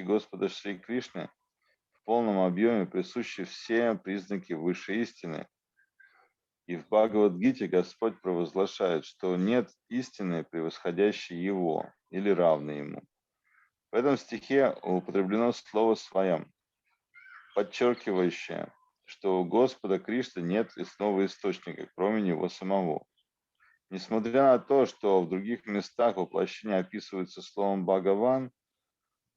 Господа Шри Кришны в полном объеме присущи все признаки высшей истины. И в Бхагавад-гите Господь провозглашает, что нет истины, превосходящей Его или равной Ему. В этом стихе употреблено слово «своям», подчеркивающее, что у Господа Кришны нет иного источника, кроме Него самого. Несмотря на то, что в других местах воплощения описываются словом «Бхагаван»,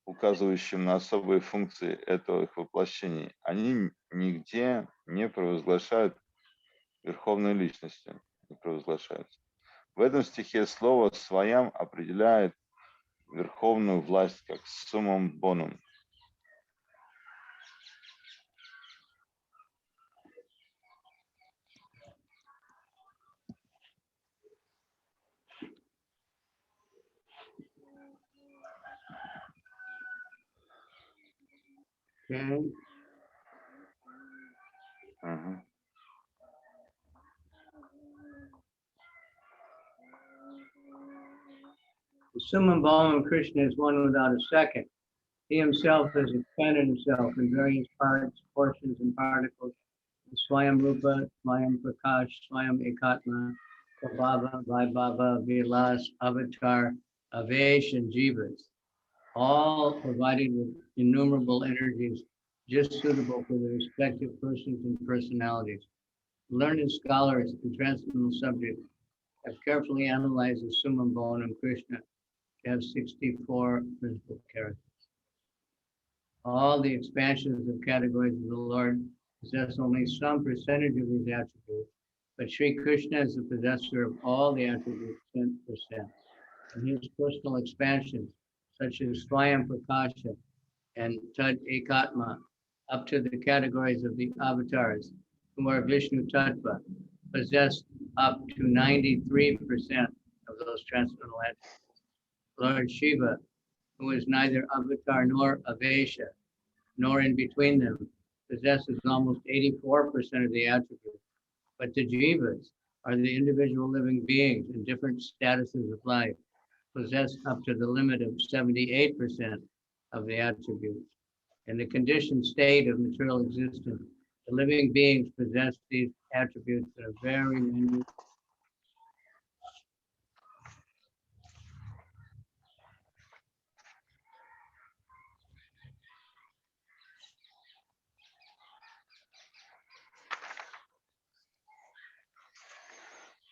указывающим на особые функции этого их воплощения, они нигде не провозглашают верховной личности. Не провозглашаются. В этом стихе слово «своям» определяет верховную власть как «суммум бонум». Okay. Мгм. The Summum Bonum Krishna is one without a second. He himself has expanded himself in various parts, portions, and particles. Swayam Rupa, Swayam Prakash, Swayam Ekatma, Prabhava, Vaibhava, Vilas, Avatar, Avesh, and Jivas, all provided with innumerable energies just suitable for the respective persons and personalities. Learned scholars and transcendental subjects have carefully analyzed the Summum Bonum Krishna to have 64 principal characters. All the expansions of categories of the Lord possess only some percentage of these attributes, but Sri Krishna is the possessor of all the attributes 10%. And his personal expansions, such as Swayam Prakasha and Tad Ekatma, up to the categories of the avatars, who are Vishnu Tattva, possess up to 93% of those transcendental attributes. Lord Shiva, who is neither avatar nor avesha, nor in between them, possesses almost 84% of the attributes. But the jivas are the individual living beings in different statuses of life, possess up to the limit of 78% of the attributes. In the conditioned state of material existence, the living beings possess these attributes that are very minute.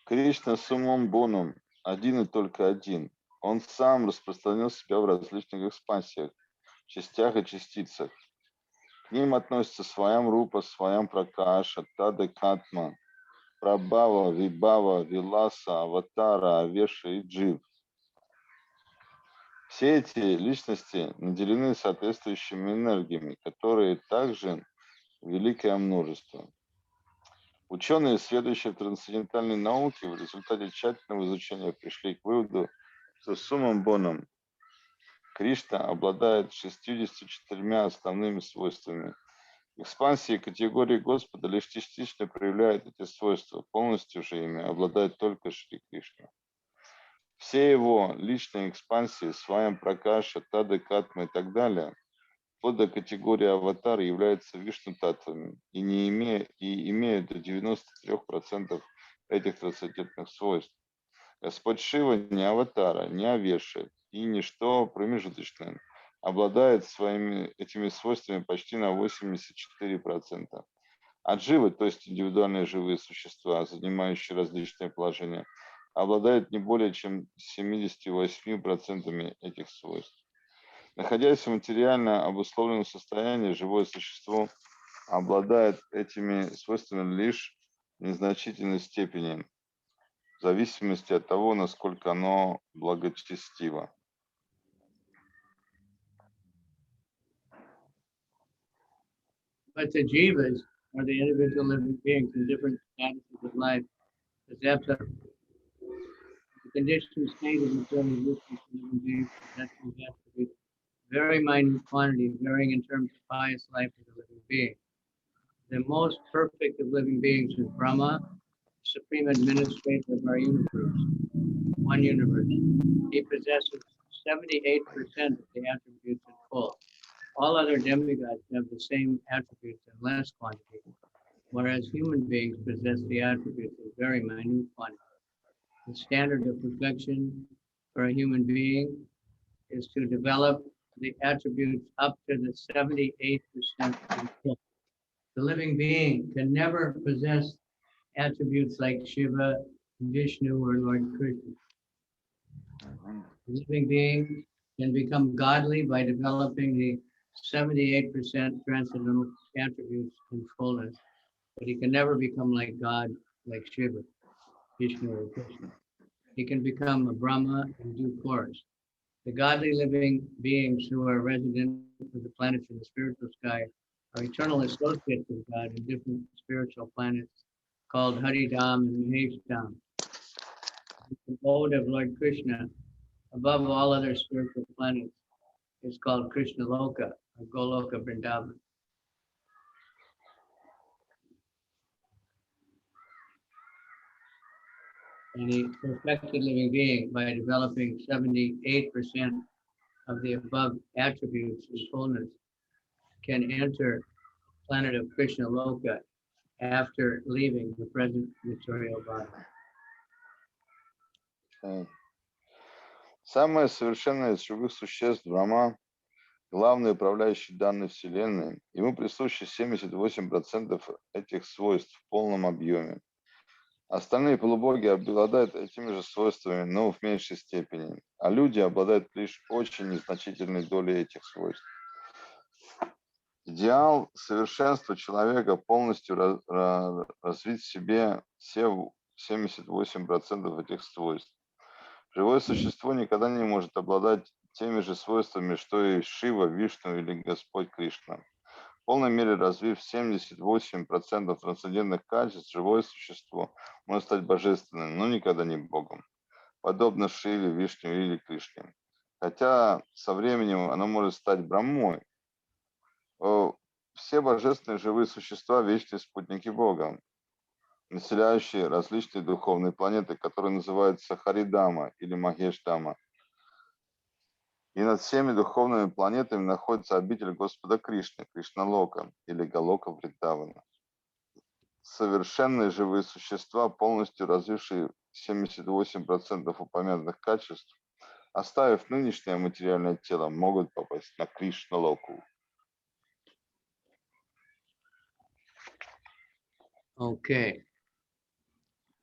Кришна суммум бонум, один и только один. Он сам распространил себя в различных экспансиях, частях и частицах. К ним относятся Сваям Рупа, Сваям Пракаша, Тада Катма, Прабхава, Вибхава, Виласа, Аватара, Авеша и Джив. Все эти личности наделены соответствующими энергиями, которые также великое множество. Ученые, следующие в трансцендентальной науке, в результате тщательного изучения пришли к выводу, что суммам боном Кришна обладает 64 основными свойствами. Экспансии категории Господа лишь частично проявляют эти свойства, полностью же ими обладает только Шри Кришна. Все его личные экспансии, Сваям Пракаша, Тада Катма и так далее, вплоть до категории аватар, являются вишну-татвами и имеют до 93% этих трансцендентных свойств. Господь Шива не аватара, не авеша и ничто промежуточное, обладает этими свойствами почти на 84%. А дживы, то есть индивидуальные живые существа, занимающие различные положения, обладают не более чем 78% этих свойств. Находясь в материально обусловленном состоянии, живое существо обладает этими свойствами лишь в незначительной степени, в зависимости от того, насколько оно благочестиво. But the jivas are the individual living beings in different statuses of life, possess the conditioned state of material existence of living beings, possess these attributes, very minute quantity, varying in terms of pious life of the living being. The most perfect of living beings is Brahma, supreme administrator of our universe, one universe. He possesses 78% of the attributes in full. All other demigods have the same attributes in less quantity, whereas human beings possess the attributes in very minute quantity. The standard of perfection for a human being is to develop the attributes up to the 78% in full. The living being can never possess attributes like Shiva, Vishnu, or Lord Krishna. The living being can become godly by developing the 78% transcendental attributes in fullness, but he can never become like God, like Shiva, Vishnu, or Krishna. He can become a Brahma in due course. The godly living beings who are resident of the planets in the spiritual sky are eternal associates of God in different spiritual planets called Haridam and Maheshtam. The abode of Lord Krishna, above all other spiritual planets, is called Krishna Loka, or Goloka Vrindavan. And a perfected living being, by developing 78% of the above attributes in fullness, can enter planet of Krishna Loka after leaving the present material body. Самое совершенное из живых существ Брахма, главный управляющий данной Вселенной, ему присущи 78% этих свойств в полном объеме. Остальные полубоги обладают этими же свойствами, но в меньшей степени, а люди обладают лишь очень незначительной долей этих свойств. Идеал совершенства человека полностью развить в себе все 78% этих свойств. Живое существо никогда не может обладать теми же свойствами, что и Шива, Вишну или Господь Кришна. В полной мере развив 78% трансцендентных качеств, живое существо может стать божественным, но никогда не Богом, подобно Шиве, Вишну или Кришне. Хотя со временем оно может стать Брахмой. Все божественные живые существа – вечные спутники Бога, населяющие различные духовные планеты, которые называются Харидама или Махештама. И над всеми духовными планетами находится обитель Господа Кришны, Кришна-лока или Галока Вриндавана. Совершенные живые существа, полностью развившие 78% упомянутых качеств, оставив нынешнее материальное тело, могут попасть на Кришна-локу. Okay.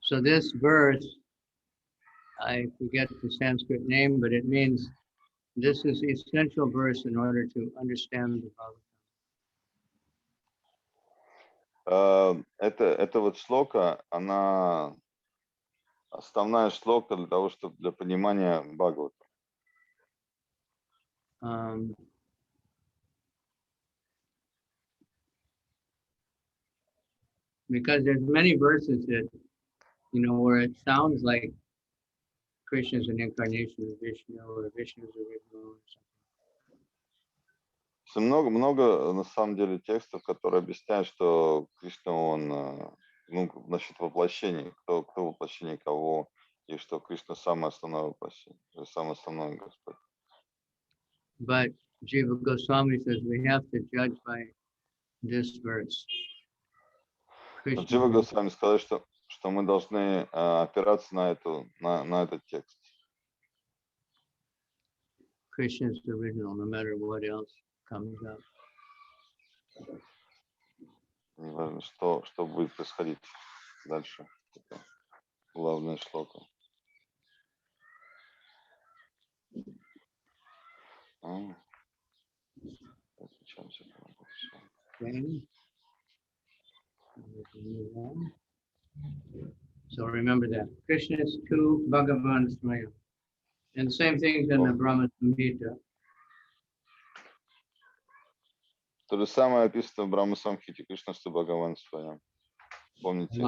So this verse, I forget the Sanskrit name, but it means this is the essential verse in order to understand the Bhagavatam. Это вот шлока, она основная шлока для того, чтобы для понимания Бхагавата. Because there's many verses that, where it sounds like Krishna is an incarnation of Vishnu or Vishnu is original or something. Много на самом деле текстов, которые объясняют, что Кришна, он, насчет воплощений, кто воплощение кого, и что Кришна самое основное воплощение, самый основной Господь. But Jiva Goswami says we have to judge by this verse. Джива Госвами сказал, что мы должны опираться на этот текст. Krishna is the original, no matter what else comes up. Не важно, что будет происходить дальше. Это главная шлока. So remember that. Krishna is two, Bhagavan Swami. And the same things in the Brahma Samhita. То же самое описано в Брахма Самхите, Кришна, что Бхагаван Свами. Помните?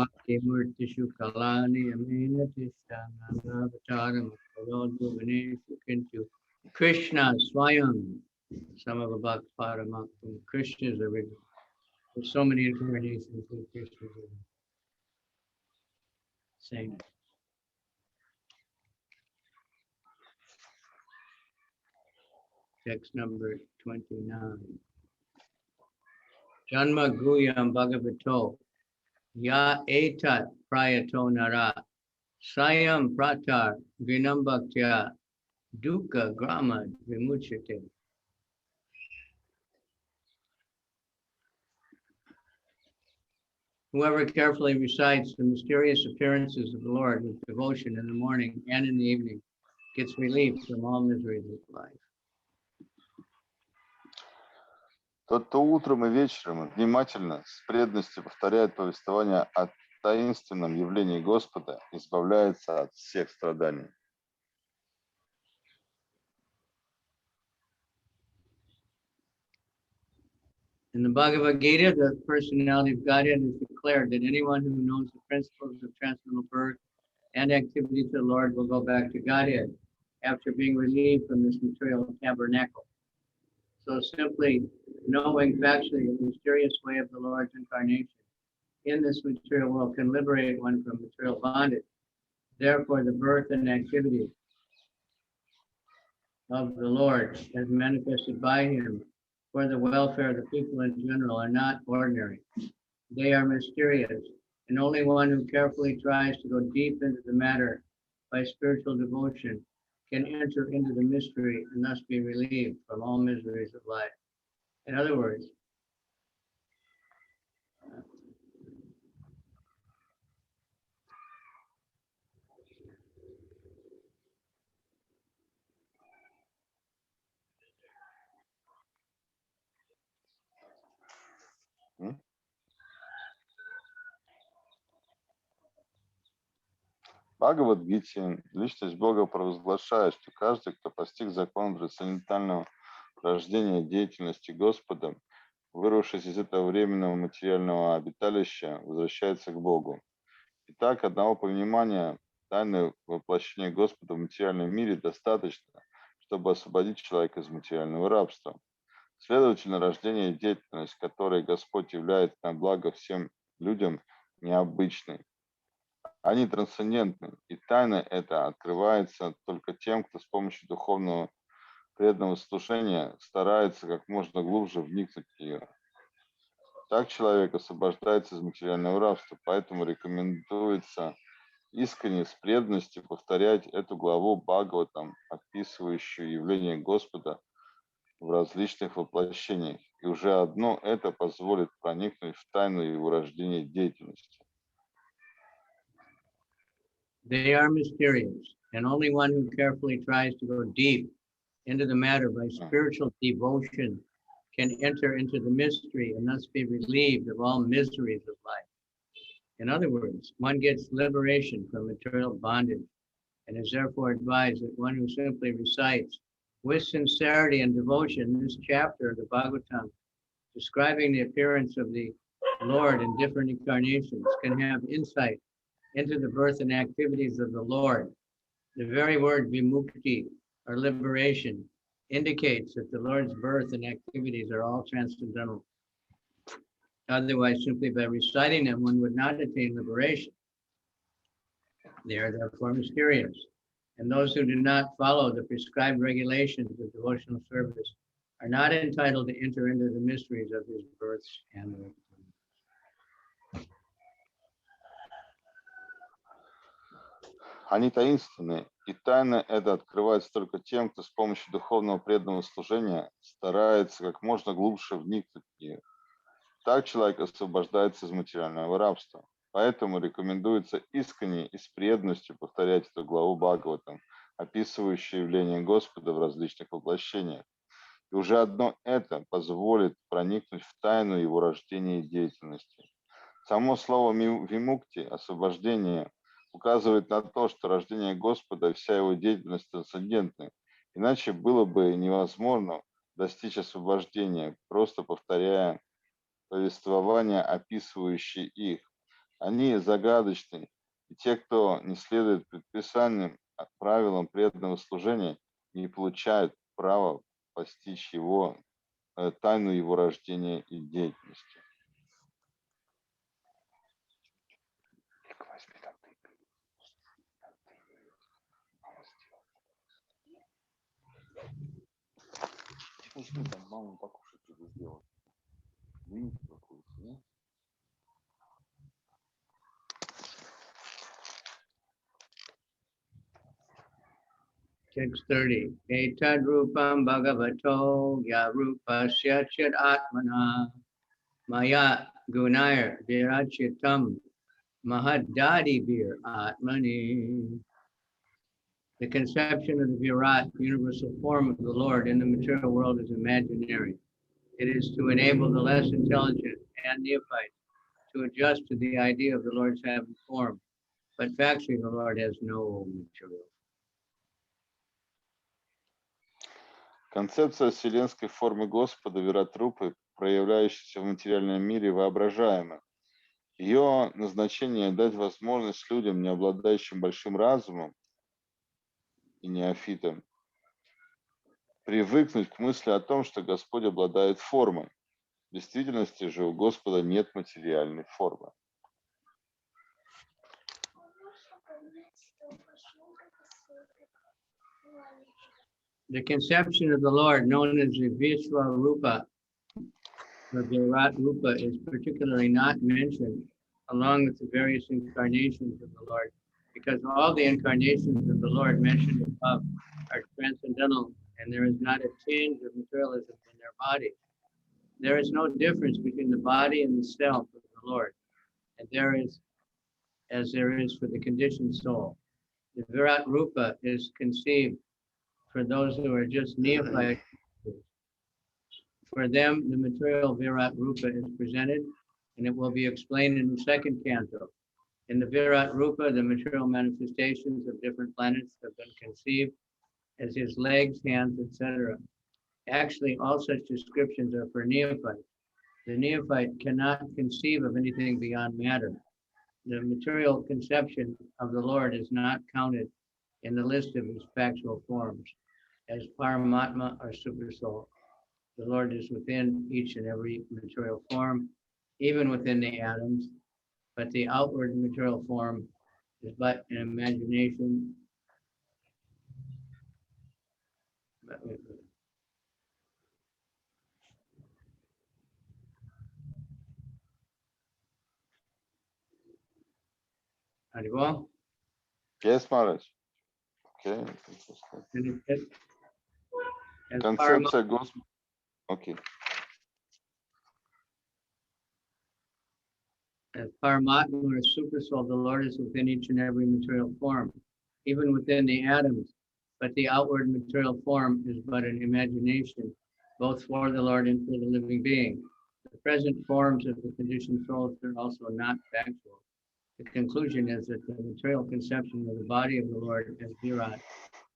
Krishna Swayam, Samavabhak Paramakam. Krishna is original. There's so many incarnations in Krishna. Same. Text number 29. Janma Guyam Bhagavato Ya Etat Prayato Nara Sayam Pratar Vinambhaktya Dukkha Grama Vimuchate. Whoever carefully recites the mysterious appearances of the Lord with devotion in the morning and in the evening gets relief from all miseries of life. Тот, кто утром и вечером внимательно, с преданностью повторяет повествование о таинственном явлении Господа, избавляется от всех страданий. In the Bhagavad Gita, the personality of Godhead is declared that anyone who knows the principles of transcendental birth and activity to the Lord will go back to Godhead after being relieved from this material tabernacle. So simply knowing factually the mysterious way of the Lord's incarnation in this material world can liberate one from material bondage Therefore, the birth and activity of the Lord, as manifested by him for the welfare of the people in general, are not ordinary. They are mysterious, and only one who carefully tries to go deep into the matter by spiritual devotion can enter into the mystery and thus be relieved from all miseries of life. In other words, Бхагават-гите личность Бога провозглашает, что каждый, кто постиг закон трансцендентального рождения деятельности Господа, вырвавшись из этого временного материального обиталища, возвращается к Богу. Итак, одного понимания тайны воплощения Господа в материальном мире достаточно, чтобы освободить человека из материального рабства. Следовательно, рождение и деятельность, которой Господь являет на благо всем людям, необычной. Они трансцендентны, и тайна эта открывается только тем, кто с помощью духовного преданного служения старается как можно глубже вникнуть в нее. Так человек освобождается из материального рабства, поэтому рекомендуется искренне с преданностью повторять эту главу Бхагаватам, описывающую явление Господа в различных воплощениях, и уже одно это позволит проникнуть в тайну его рождения деятельности. they are mysterious, and only one who carefully tries to go deep into the matter by spiritual devotion can enter into the mystery and thus be relieved of all miseries of life. In other words, one gets liberation from material bondage and is therefore advised that one who simply recites with sincerity and devotion this chapter of the Bhagavatam, describing the appearance of the Lord in different incarnations, can have insight into the birth and activities of the Lord. The very word vimukti, or liberation, indicates that the Lord's birth and activities are all transcendental. Otherwise, simply by reciting them, one would not attain liberation. They are therefore mysterious, and those who do not follow the prescribed regulations of devotional service are not entitled to enter into the mysteries of his births and activities. Они таинственны, и тайна эта открывается только тем, кто с помощью духовного преданного служения старается как можно глубже вникнуть в нее. Так человек освобождается из материального рабства. Поэтому рекомендуется искренне и с преданностью повторять эту главу Бхагаватам, описывающую явление Господа в различных воплощениях. И уже одно это позволит проникнуть в тайну его рождения и деятельности. Само слово «вимукти» — освобождение — указывает на то, что рождение Господа и вся его деятельность трансцендентны. Иначе было бы невозможно достичь освобождения, просто повторяя повествования, описывающие их. Они загадочны, и те, кто не следует предписаниям, правилам преданного служения, не получают права постичь его, тайну его рождения и деятельности. Там маму покушать что-то сделать. Видите, какую-то, нет? Text 30. Etad rupam bhagavato ya rupasya chit atmana maya gunair virachitam mahadadi vir atmani. The conception of the Virat, universal form of the Lord in the material world, is imaginary. It is to enable the less intelligent and neophyte to adjust to the idea of the Lord's having form. But factually, the Lord has no material. Концепция вселенской формы Господа, Виратрупы, проявляющейся в материальном мире, воображаема. Ее назначение — дать возможность людям, не обладающим большим разумом и неофитам, привыкнуть к мысли о том, что Господь обладает формой. В действительности же у Господа нет материальной формы. The conception of the Lord, known as the Vishwa Rupa, or Virat Rupa, is particularly not mentioned along with the various incarnations of the Lord, because all the incarnations of the Lord mentioned above are transcendental, and there is not a tinge of materialism in their body. There is no difference between the body and the self of the Lord, and there is, as there is for the conditioned soul. The Virat Rupa is conceived for those who are just neophytes. For them, the material Virat Rupa is presented, and it will be explained in the second canto. In the Virat Rupa, the material manifestations of different planets have been conceived as his legs, hands, etc. Actually, all such descriptions are for neophytes. The neophyte cannot conceive of anything beyond matter. The material conception of the Lord is not counted in the list of his factual forms as Paramatma or Supersoul. The Lord is within each and every material form, even within the atoms, but the outward material form is but an imagination. Haribol? Yes, Maharaj. Okay. As Концепция Господа. Okay. As Paramatma or Supersoul, the Lord is within each and every material form, even within the atoms, but the outward material form is but an imagination, both for the Lord and for the living being. The present forms of the conditioned souls are also not factual. The conclusion is that the material conception of the body of the Lord as Virat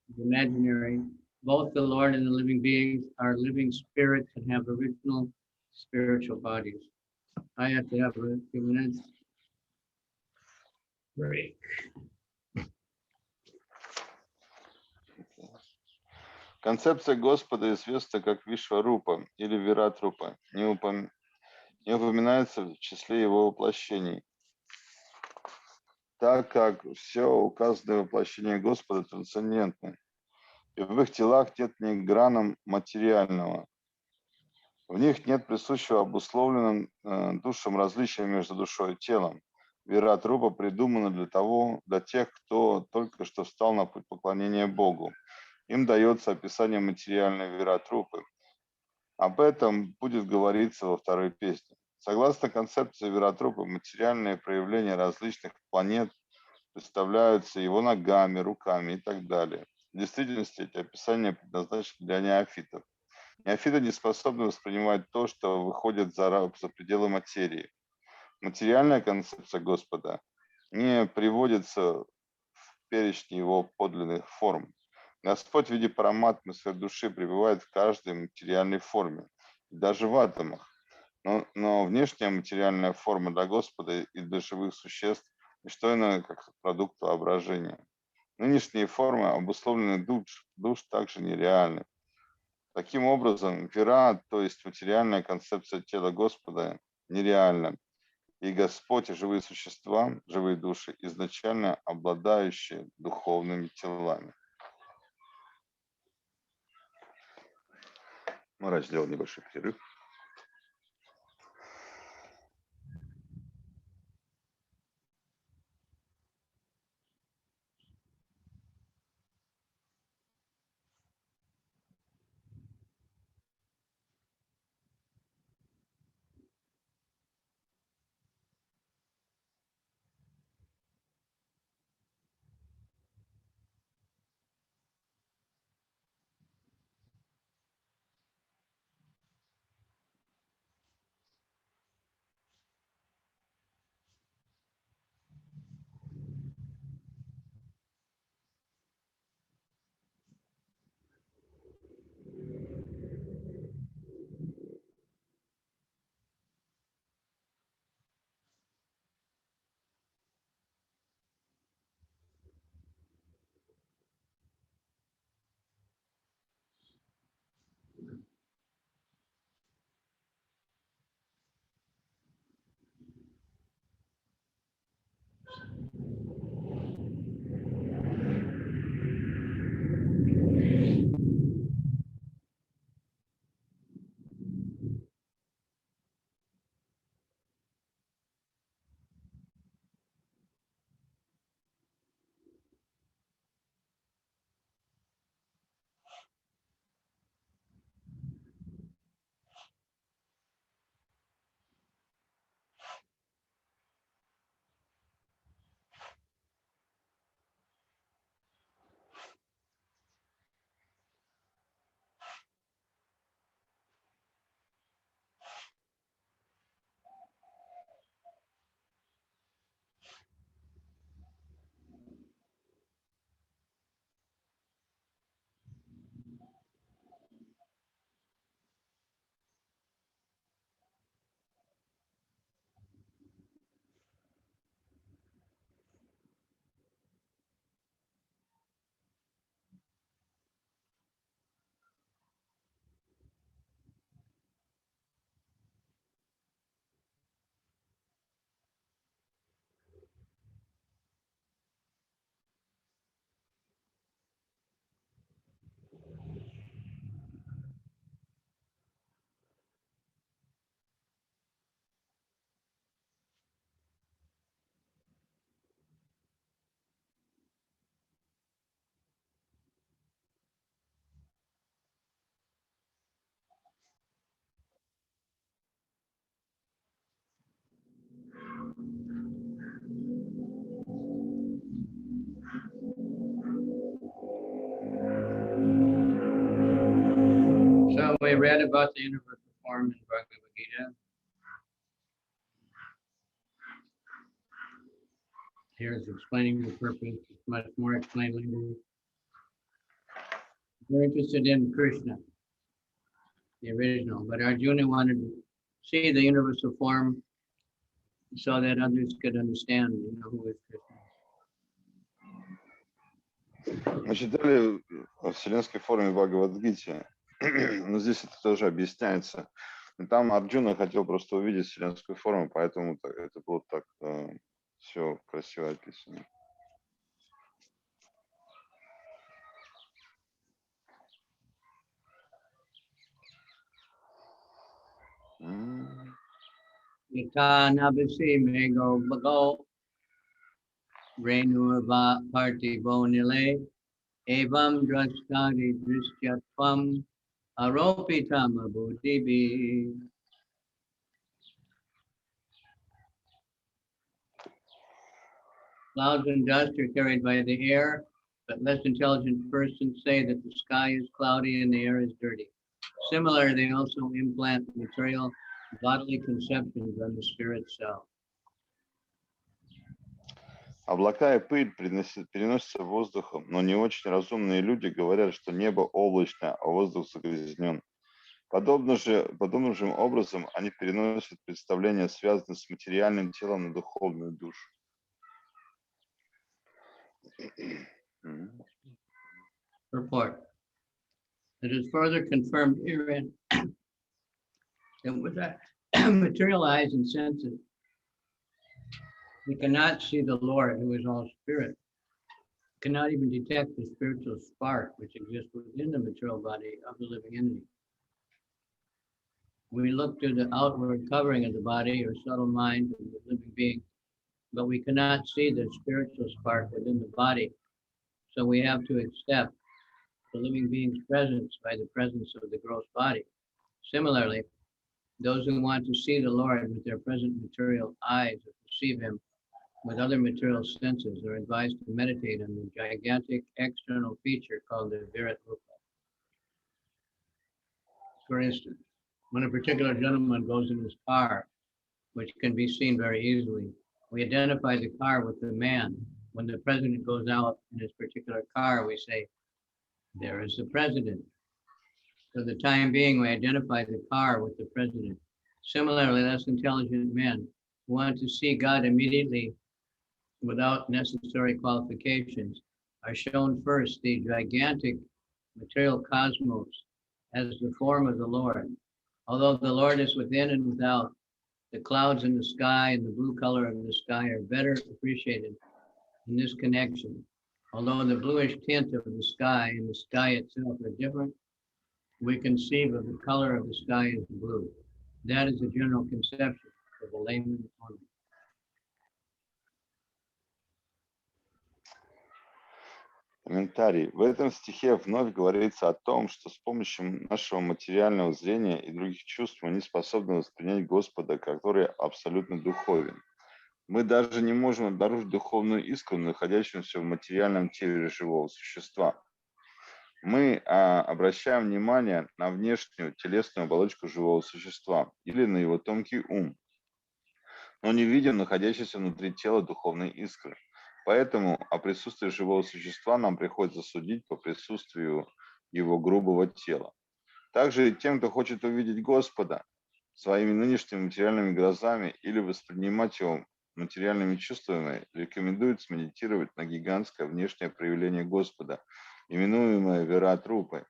is imaginary. Both the Lord and the living beings are living spirits and have original spiritual bodies. I have to have a few minutes break. Концепция Господа известна как Вишварупа или Виратрупа, не упоминается в числе его воплощений, так как все указанное воплощение Господа трансцендентны, и в их телах нет ни грана материального. В них нет присущего обусловленным душам различия между душой и телом. Вират-рупа придумана для тех, кто только что встал на путь поклонения Богу. Им дается описание материальной Вират-рупы. Об этом будет говориться во второй песне. Согласно концепции Вират-рупы, материальные проявления различных планет представляются его ногами, руками и так далее. В действительности эти описания предназначены для неофитов. Неофиты не способны воспринимать то, что выходит за пределы материи. Материальная концепция Господа не приводится в перечне его подлинных форм. Господь в виде параматмы своей души пребывает в каждой материальной форме, даже в атомах. Но внешняя материальная форма для Господа и для живых существ не что иное, как продукт воображения. Нынешние формы обусловлены душ также нереальны. Таким образом, вира, то есть материальная концепция тела Господа, нереальна. И Господь и живые существа, живые души, изначально обладающие духовными телами. Марадж сделал небольшой перерыв. Everybody read about the universal form in Bhagavad Gita? Here's explaining the purpose. It's much more explained later. We're interested in Krishna, the original, but Arjuna wanted to see the universal form so that others could understand, who is Krishna. Мы читали о вселенской форме Бхагавадгите, но здесь это тоже объясняется. И там Арджуна хотел просто увидеть вселенскую форму, поэтому это было так все красиво описано. Yata nabisi mego bago renurva partivo nile evam drastari drishyatvam aropitam abhudibi. Clouds and dust are carried by the air, but less intelligent persons say that the sky is cloudy and the air is dirty. Similarly, they also implant material bodily conceptions on the spirit self. Облака и пыль переносятся воздухом, но не очень разумные люди говорят, что небо облачное, а воздух загрязнен. Подобным же образом они переносят представления, связанные с материальным телом, на духовную душу. Report. It is further confirmed herein that with our material eyes and senses, we cannot see the Lord, who is all spirit. We cannot even detect the spiritual spark which exists within the material body of the living entity. We look to the outward covering of the body or subtle mind of the living being, but we cannot see the spiritual spark within the body. So we have to accept the living being's presence by the presence of the gross body. Similarly, those who want to see the Lord with their present material eyes or perceive him with other material senses are advised to meditate on the gigantic external feature called the Virat Rupa. For instance, when a particular gentleman goes in his car, which can be seen very easily, we identify the car with the man. When the president goes out in his particular car, we say, "There is the president." For the time being, we identify the car with the president. Similarly, less intelligent men who want to see God immediately without necessary qualifications are shown first the gigantic material cosmos as the form of the Lord. Although the Lord is within and without, the clouds in the sky and the blue color of the sky are better appreciated in this connection. Although the bluish tint of the sky and the sky itself are different, we conceive of the color of the sky as blue. That is a general conception of the layman only. Комментарий. В этом стихе вновь говорится о том, что с помощью нашего материального зрения и других чувств мы не способны воспринять Господа, который абсолютно духовен. Мы даже не можем обнаружить духовную искру, находящуюся в материальном теле живого существа. Мы обращаем внимание на внешнюю телесную оболочку живого существа или на его тонкий ум, но не видим находящейся внутри тела духовной искры. Поэтому о присутствии живого существа нам приходится судить по присутствию его грубого тела. Также и тем, кто хочет увидеть Господа своими нынешними материальными глазами или воспринимать его материальными чувствами, рекомендуется медитировать на гигантское внешнее проявление Господа, именуемое Вират-рупой.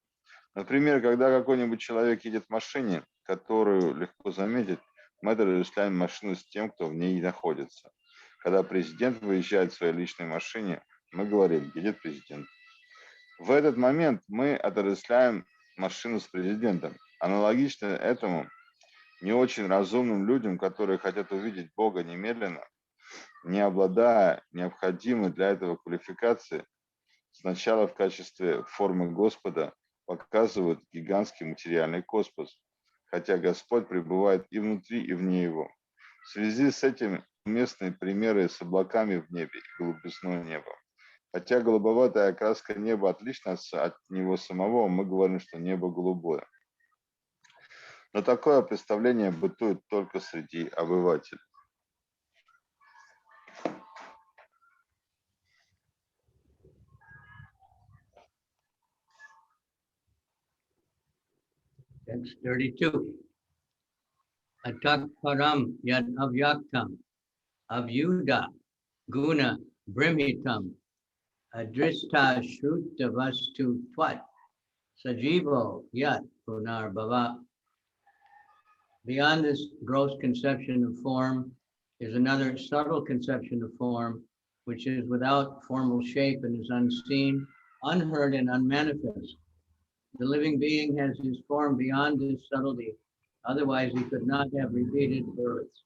Например, когда какой-нибудь человек едет в машине, которую легко заметить, мы отождествляем машину с тем, кто в ней находится. Когда президент выезжает в своей личной машине, мы говорим, едет президент. В этот момент мы отождествляем машину с президентом. Аналогично этому не очень разумным людям, которые хотят увидеть Бога немедленно, не обладая необходимой для этого квалификацией, сначала в качестве формы Господа показывают гигантский материальный космос, хотя Господь пребывает и внутри, и вне его. В связи с этим уместны примеры с облаками в небе и голубизной неба. Хотя голубоватая окраска неба отлична от него самого, мы говорим, что небо голубое. Но такое представление бытует только среди обывателей. Text 32. Atak param yad avyaktam avyuda guna brimitam adrista shruta vastu twat sajivo yat punar bhava. Beyond this gross conception of form is another subtle conception of form, which is without formal shape and is unseen, unheard, and unmanifest. The living being has his form beyond this subtlety, otherwise he could not have repeated births.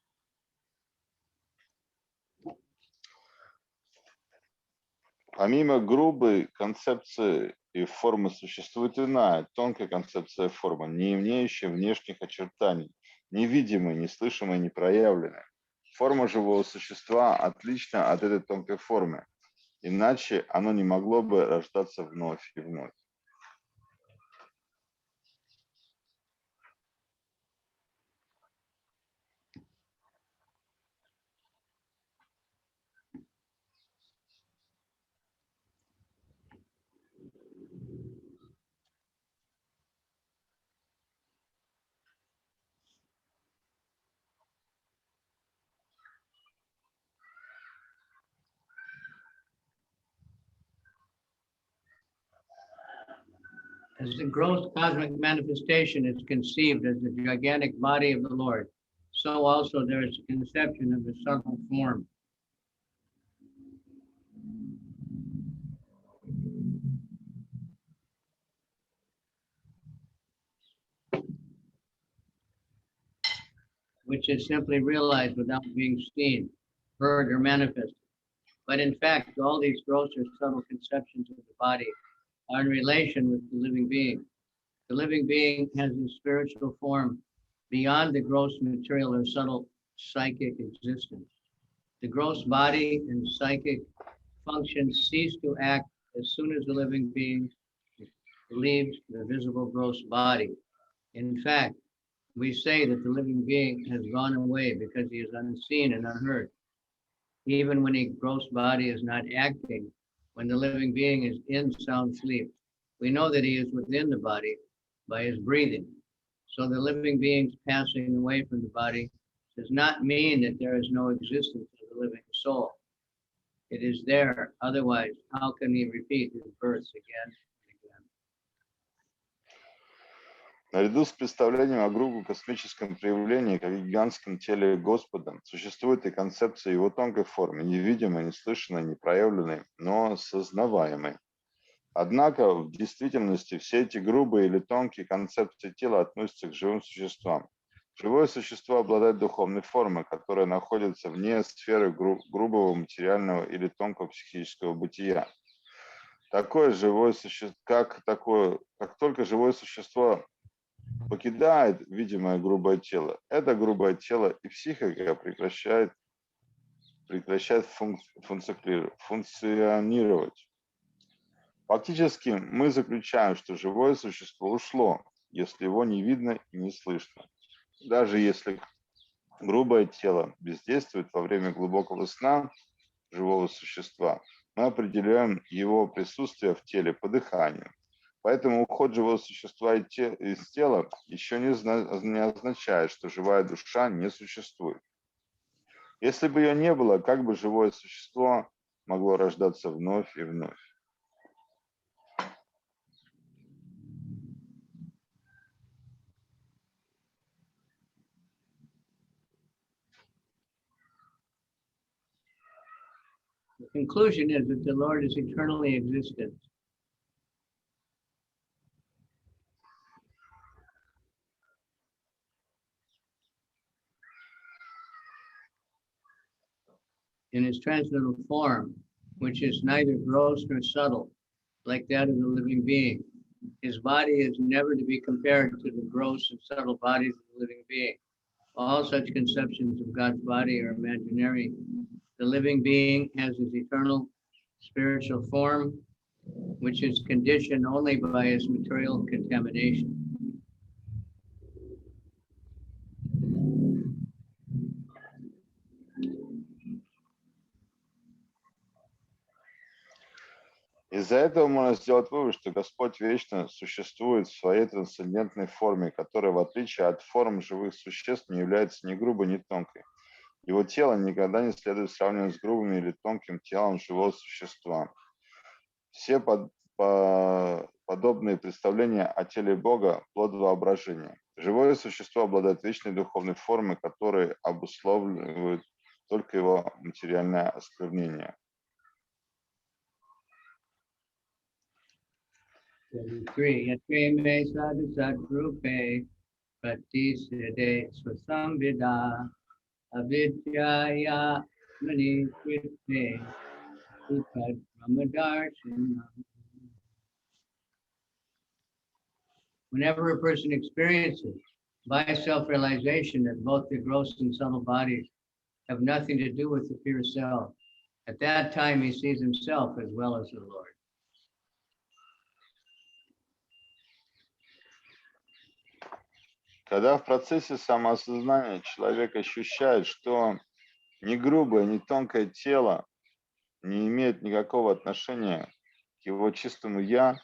Помимо грубой концепции и формы существует иная, тонкая концепция формы, не имеющая внешних очертаний, невидимая, неслышимая, непроявленная. Форма живого существа отлична от этой тонкой формы, иначе оно не могло бы рождаться вновь и вновь. As the gross cosmic manifestation is conceived as the gigantic body of the Lord, so also there is a conception of the subtle form. Which is simply realized without being seen, heard, or manifested. But in fact, all these gross or subtle conceptions of the body are in relation with the living being. The living being has a spiritual form beyond the gross material or subtle psychic existence. The gross body and psychic functions cease to act as soon as the living being leaves the visible gross body. In fact, we say that the living being has gone away because he is unseen and unheard. Even when a gross body is not acting, when the living being is in sound sleep, we know that he is within the body by his breathing. So the living being's passing away from the body does not mean that there is no existence of the living soul. It is there, otherwise, how can he repeat his births again and again? Наряду с представлением о грубом космическом проявлении, как гигантском теле Господа, существует и концепция его тонкой формы, невидимой, неслышанной, непроявленной, но осознаваемой. Однако в действительности все эти грубые или тонкие концепции тела относятся к живым существам. Живое существо обладает духовной формой, которая находится вне сферы грубого материального или тонкого психического бытия. Как только живое существо покидает видимое грубое тело, это грубое тело и психика прекращает функционировать. Фактически мы заключаем, что живое существо ушло, если его не видно и не слышно. Даже если грубое тело бездействует во время глубокого сна живого существа, мы определяем его присутствие в теле по дыханию. Поэтому уход живого существа из тела еще не означает, что живая душа не существует. Если бы ее не было, как бы живое существо могло рождаться вновь и вновь? The conclusion is that the Lord is eternally existent. In his transcendental form, which is neither gross nor subtle, like that of the living being. His body is never to be compared to the gross and subtle bodies of the living being. All such conceptions of God's body are imaginary. The living being has his eternal spiritual form, which is conditioned only by his material contamination. Из-за этого можно сделать вывод, что Господь вечно существует в своей трансцендентной форме, которая, в отличие от форм живых существ, не является ни грубой, ни тонкой. Его тело никогда не следует сравнивать с грубым или тонким телом живого существа. Все подобные представления о теле Бога – плод воображения. Живое существо обладает вечной духовной формой, которые обусловливают только его материальное осквернение. Whenever a person experiences by self-realization that both the gross and subtle bodies have nothing to do with the pure self, at that time he sees himself as well as the Lord. Когда в процессе самоосознания человек ощущает, что ни грубое, ни тонкое тело не имеет никакого отношения к его чистому «я»,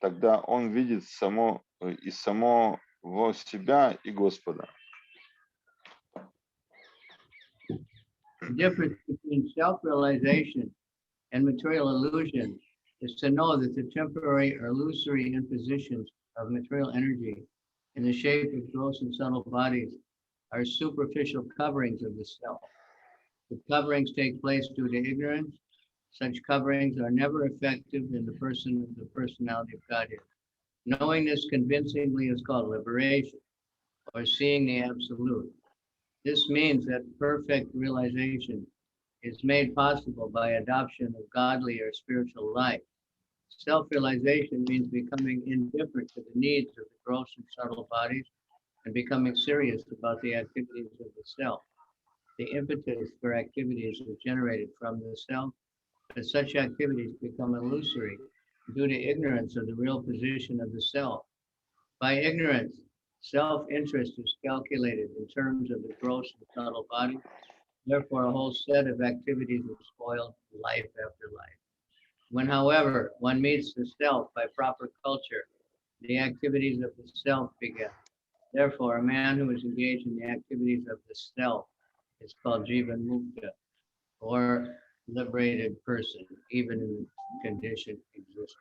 тогда он видит самого себя и Господа. The difference between self-realization and material illusion is to know that the temporary or illusory impositions of material energy in the shape of gross and subtle bodies are superficial coverings of the self. The coverings take place due to ignorance. Such coverings are never effective in the person of the personality of Godhead. Knowing this convincingly is called liberation, or seeing the absolute. This means that perfect realization is made possible by adoption of godly or spiritual life. Self-realization means becoming indifferent to the needs of the gross and subtle bodies and becoming serious about the activities of the self. The impetus for activities is generated from the self, but such activities become illusory due to ignorance of the real position of the self. By ignorance, self-interest is calculated in terms of the gross and subtle body. Therefore, a whole set of activities is spoiled life after life. When, however, one meets the self by proper culture, the activities of the self begin. Therefore, a man who is engaged in the activities of the self is called Jivan Mukta, or liberated person, even in conditioned existence.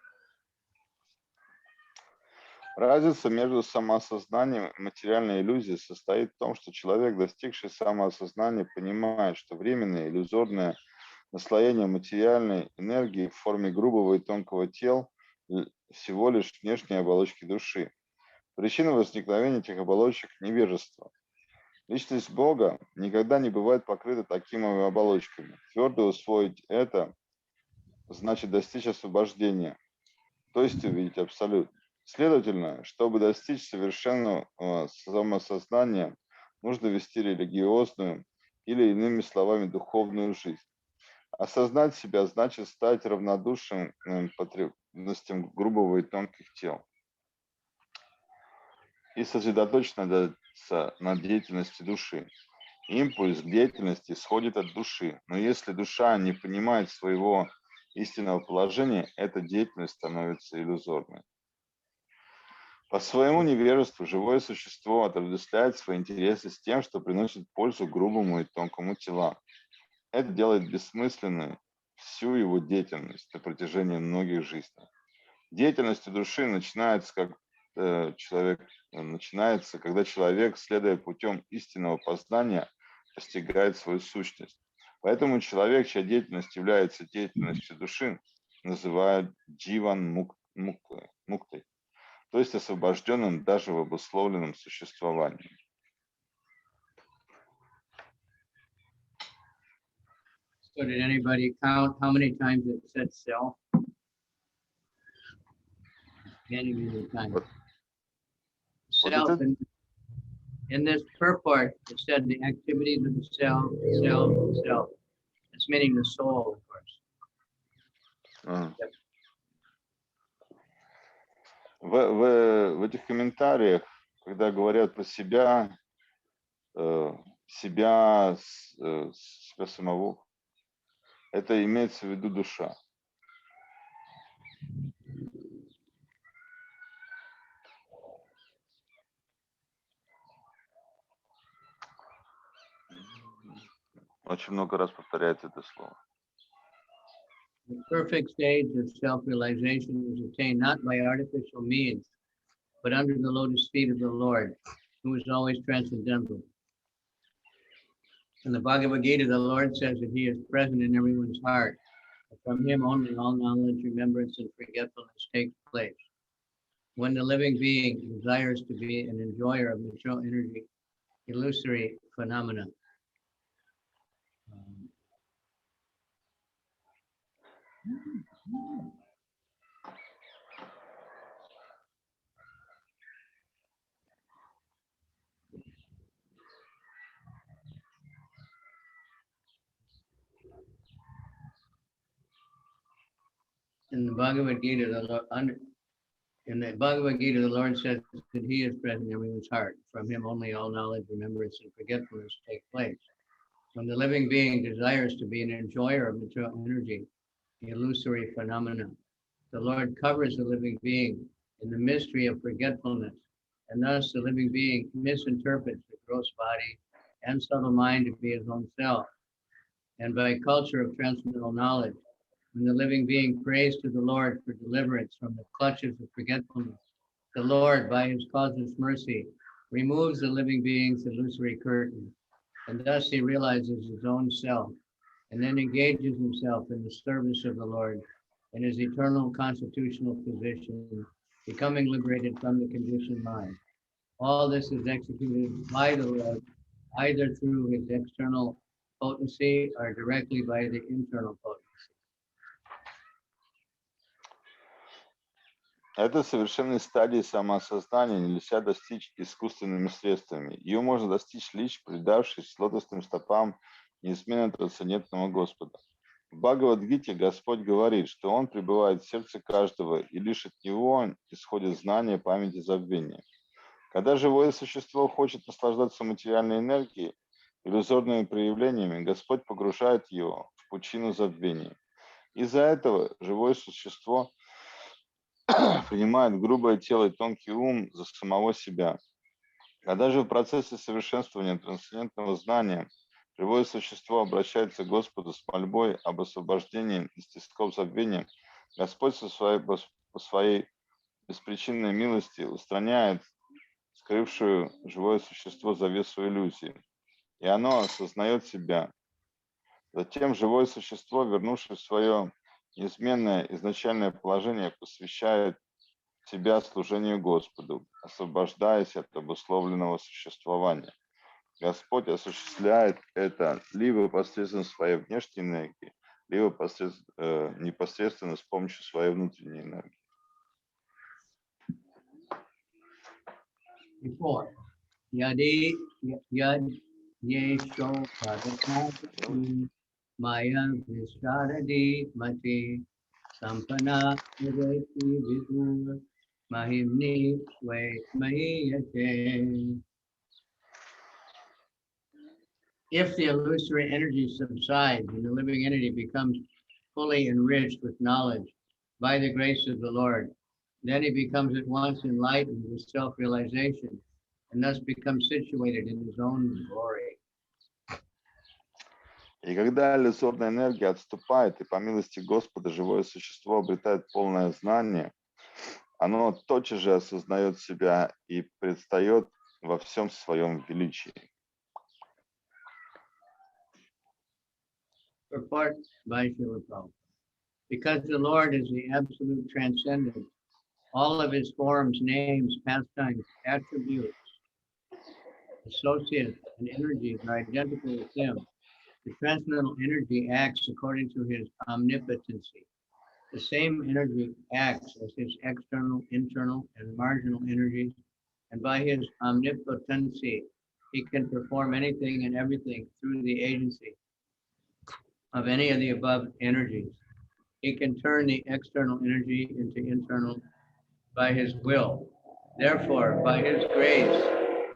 Разница между самоосознанием и материальной иллюзией состоит в том, что человек, достигший самоосознания, понимает, что временное иллюзорное наслоение материальной энергии в форме грубого и тонкого тел всего лишь внешние оболочки души. Причина возникновения этих оболочек – невежество. Личность Бога никогда не бывает покрыта такими оболочками. Твердо усвоить это значит достичь освобождения, то есть увидеть абсолют. Следовательно, чтобы достичь совершенного самосознания, нужно вести религиозную или, иными словами, духовную жизнь. Осознать себя значит стать равнодушным к потребностям грубого и тонких тел и сосредоточиться на деятельности души. Импульс к деятельности исходит от души, но если душа не понимает своего истинного положения, эта деятельность становится иллюзорной. По своему невежеству живое существо отождествляет свои интересы с тем, что приносит пользу грубому и тонкому телам. Это делает бессмысленной всю его деятельность на протяжении многих жизней. Деятельность души начинается, когда человек, следуя путем истинного познания, постигает свою сущность. Поэтому человек, чья деятельность является деятельностью души, называют дживан муктой, то есть освобожденным даже в обусловленном существовании. So did anybody count how many times it said self? Many times. Self, in this purport, it said the activities of the self. It's meaning the soul, of course. В этих комментариях, когда говорят про себя самого, это имеется в виду душа. Очень много раз повторяется это слово. The perfect stage of self-realization is attained not by artificial means, but under the lotus feet of the Lord, who is always transcendental. In the Bhagavad Gita, the Lord says that he is present in everyone's heart. From him only all knowledge, remembrance, and forgetfulness takes place. When the living being desires to be an enjoyer of material energy, illusory phenomena. In the Bhagavad Gita, the Lord says that he is present in everyone's heart. From him only all knowledge, remembrance, and forgetfulness take place. When the living being desires to be an enjoyer of material energy, the illusory phenomena, the Lord covers the living being in the mystery of forgetfulness, and thus the living being misinterprets the gross body and subtle mind to be his own self. And by culture of transcendental knowledge, when the living being prays to the Lord for deliverance from the clutches of forgetfulness, the Lord, by his causeless mercy, removes the living being's illusory curtain, and thus he realizes his own self, and then engages himself in the service of the Lord in his eternal constitutional position, becoming liberated from the conditioned mind. All this is executed by the Lord, either through his external potency or directly by the internal potency. Это совершенной стадии самоосознания нельзя достичь искусственными средствами. Ее можно достичь лишь предавшись лотосным стопам неизменно трансцендентного Господа. В Бхагавад-гите Господь говорит, что Он пребывает в сердце каждого, и лишь от Него исходит знание, память и забвение. Когда живое существо хочет наслаждаться материальной энергией, иллюзорными проявлениями, Господь погружает его в пучину забвения. Из-за этого живое существо принимает грубое тело и тонкий ум за самого себя. Когда же в процессе совершенствования трансцендентного знания живое существо обращается к Господу с мольбой об освобождении из тисков забвения, Господь по своей беспричинной милости устраняет скрывшую живое существо завесу иллюзии, и оно осознает себя. Затем живое существо, вернувшись в свое неизменное изначальное положение, посвящает себя служению Господу, освобождаясь от обусловленного существования. Господь осуществляет это либо посредством своей внешней энергии, либо непосредственно с помощью своей внутренней энергии. Before, yadi yad yesho padakati maya visharadi mati sampana udeti vidur mahimni swe mahiyate. If the illusory energy subsides and the living entity becomes fully enriched with knowledge by the grace of the Lord, then he becomes at once enlightened with self-realization and thus becomes situated in his own glory. И когда иллюзорная энергия отступает, и по милости Господа живое существо обретает полное знание, оно тотчас же осознает себя и предстает во всем своем величии. Purport by Srila Prabhupada. Because the Lord is the absolute transcendent, all of his forms, names, pastimes, attributes, associates, and energies are identical with him. The transcendental energy acts according to his omnipotency. The same energy acts as his external, internal, and marginal energies, and by his omnipotency, he can perform anything and everything through the agency of any of the above energies. He can turn the external energy into internal by his will. Therefore, by his grace,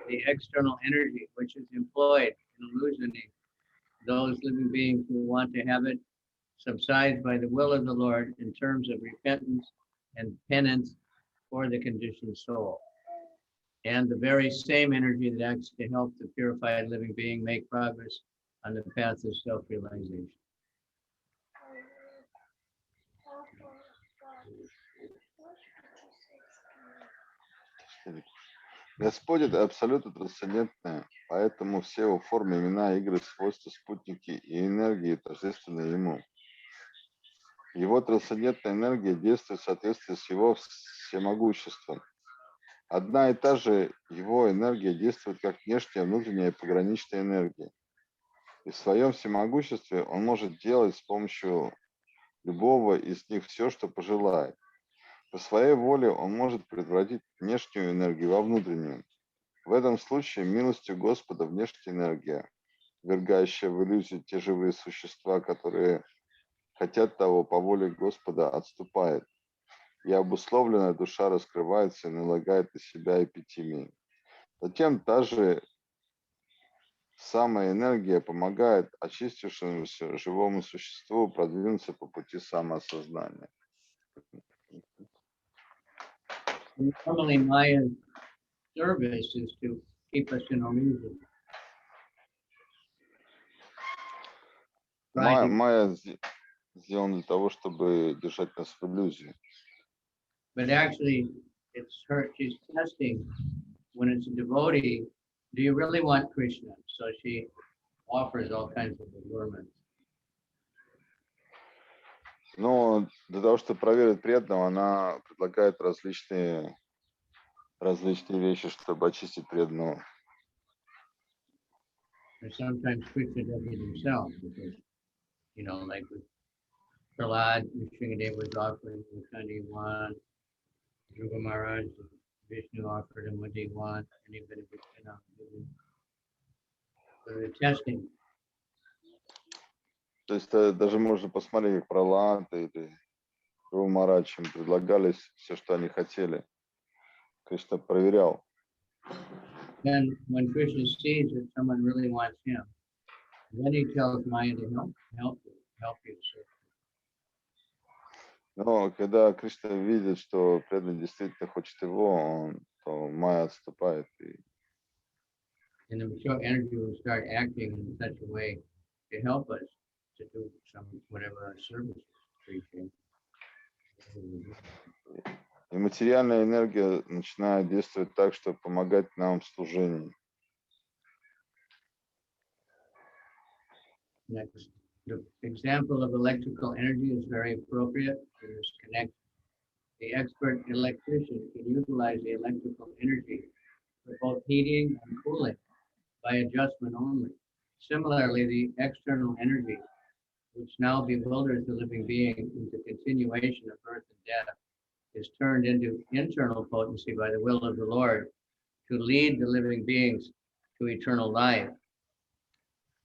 the external energy which is employed in illusioning those living beings who want to have it subsides by the will of the Lord in terms of repentance and penance for the conditioned soul. And the very same energy that acts to help the purified living being make progress on the path of self-realization. Господь — это абсолютно трансцендентное, поэтому все его формы, имена, игры, свойства, спутники и энергии тождественны ему. Его трансцендентная энергия действует в соответствии с его всемогуществом. Одна и та же его энергия действует как внешняя, внутренняя и пограничная энергия. И в своем всемогуществе он может делать с помощью любого из них все, что пожелает. По своей воле он может превратить внешнюю энергию во внутреннюю. В этом случае милостью Господа внешняя энергия, ввергающая в иллюзию те живые существа, которые хотят того по воле Господа, отступает. И обусловленная душа раскрывается и налагает на себя эпитемии. Затем та же самая энергия помогает очистившемуся живому существу продвинуться по пути самоосознания. Normally, Maya's service is to keep us in illusion. Майя сделана для того, чтобы держать нас в иллюзии. But actually, it's her, she's testing when it's a devotee, do you really want Krishna? So she offers all kinds of allurements. Но для того, чтобы проверить преданного, она предлагает различные вещи, чтобы очистить преданного. And sometimes Krishna does it himself because, you know, like with Prahlad, Sringadev was offering what kind he want. Dhruva Maharaj, Vishnu offered him what he want, and even if it's, you know, so they're testing. То есть даже можно посмотреть, как Пралад или Dhruva Maharaj им предлагали все, что они хотели. Кришна проверял. Then when Krishna sees that someone really wants him, then he tells Maya to help you. Но когда Кришна видит, что преданный действительно хочет его, то Майя отступает. And the mature energy will start acting in such a way to help us to do some whatever our service is. И материальная энергия начинает действовать так, чтобы помогать нам в служении. Next, the example of electrical energy is very appropriate in this connection. The expert electrician can utilize the electrical energy for both heating and cooling by adjustment only. Similarly, the external energy, which now bewilders the living being into continuation of birth and death, is turned into internal potency by the will of the Lord to lead the living beings to eternal life.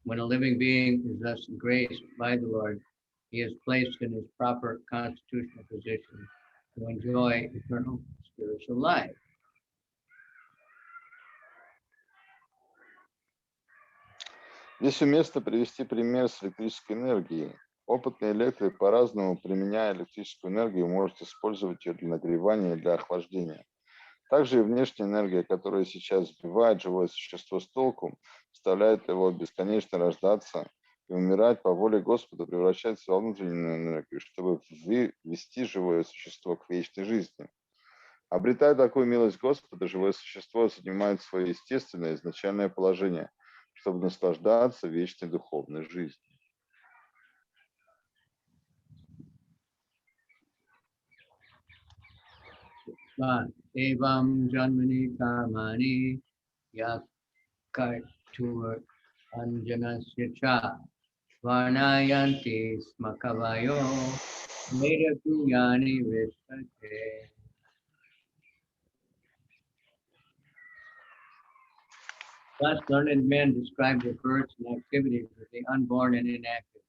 When a living being is thus graced by the Lord, he is placed in his proper constitutional position to enjoy eternal spiritual life. Здесь уместно привести пример с электрической энергией. Опытный электрик, по-разному применяя электрическую энергию, может использовать ее для нагревания и для охлаждения. Также и внешняя энергия, которая сейчас сбивает живое существо с толку, заставляет его бесконечно рождаться и умирать по воле Господа, превращается во внутреннюю энергию, чтобы ввести живое существо к вечной жизни. Обретая такую милость Господа, живое существо занимает свое естественное изначальное положение, чтобы наслаждаться вечной духовной жизнью. Evam janmani karmani yakartur anjanasya cha varnayanti smakavayo vedakuyani vishate. Thus, learned men describe the births and activities of the unborn and inactive,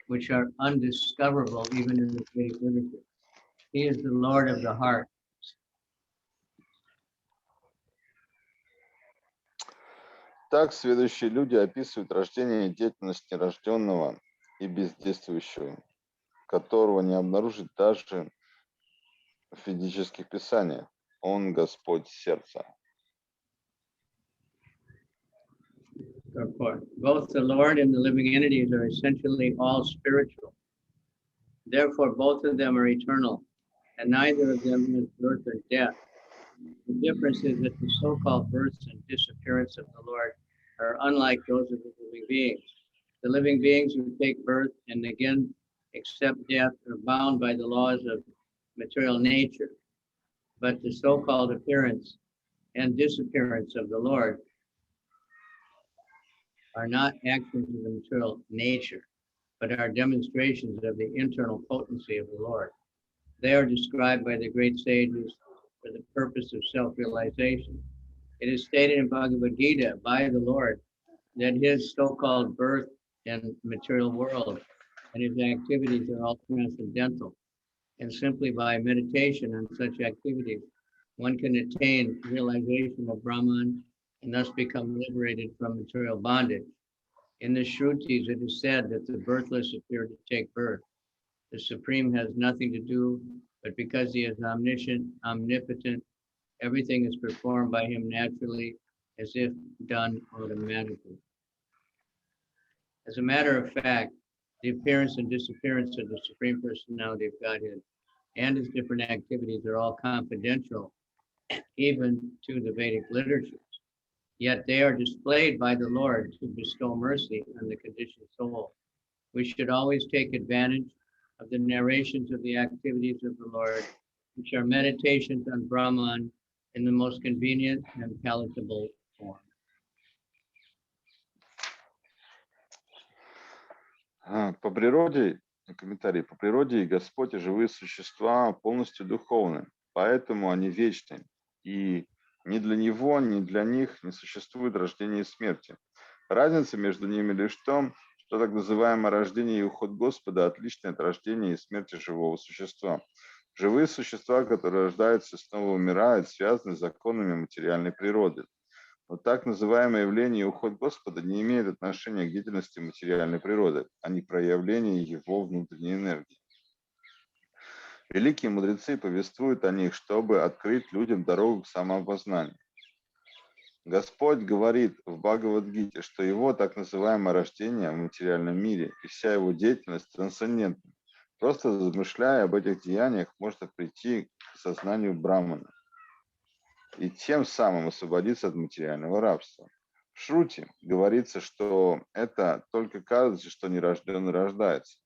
which are undiscoverable even in the Vedic literature. He is the Lord of the heart. Так следующие люди описывают рождение и деятельность нерожденного и бездействующего, которого не обнаружить даже в ведических писаниях. Он Господь сердца. Therefore, both the Lord and the living entities are essentially all spiritual. Therefore, both of them are eternal, and neither of them has birth or death. The difference is that the so-called births and disappearance of the Lord are unlike those of the living beings. The living beings who take birth and again accept death are bound by the laws of material nature. But the so-called appearance and disappearance of the Lord are not actions of the material nature, but are demonstrations of the internal potency of the Lord. They are described by the great sages for the purpose of self-realization. It is stated in Bhagavad Gita by the Lord that his so-called birth and material world and his activities are all transcendental. And simply by meditation on such activities, one can attain realization of Brahman and thus become liberated from material bondage. In the Shrutis, it is said that the birthless appear to take birth. The Supreme has nothing to do, but because he is omniscient, omnipotent, everything is performed by him naturally, as if done automatically. As a matter of fact, the appearance and disappearance of the Supreme Personality of Godhead and his different activities are all confidential, even to the Vedic literatures. Yet they are displayed by the Lord to bestow mercy on the conditioned soul. We should always take advantage of the narrations of the activities of the Lord, which are meditations on Brahman in the most convenient and palatable form. По природе, комментарий, по природе Господь и живые существа полностью духовны, поэтому они вечны, и ни для Него, ни для них не существует рождения и смерти. Разница между ними лишь в том, что так называемое рождение и уход Господа отличны от рождения и смерти живого существа. Живые существа, которые рождаются и снова умирают, связаны с законами материальной природы. Но так называемое явление и уход Господа не имеет отношения к деятельности материальной природы, а не проявление Его внутренней энергии. Великие мудрецы повествуют о них, чтобы открыть людям дорогу к самоопознанию. Господь говорит в Бхагават-гите, что Его так называемое рождение в материальном мире и вся Его деятельность трансцендентна. Просто размышляя об этих деяниях, можно прийти к сознанию Брахмана и тем самым освободиться от материального рабства. В Шрути говорится, что это только кажется, что нерожденный рождается.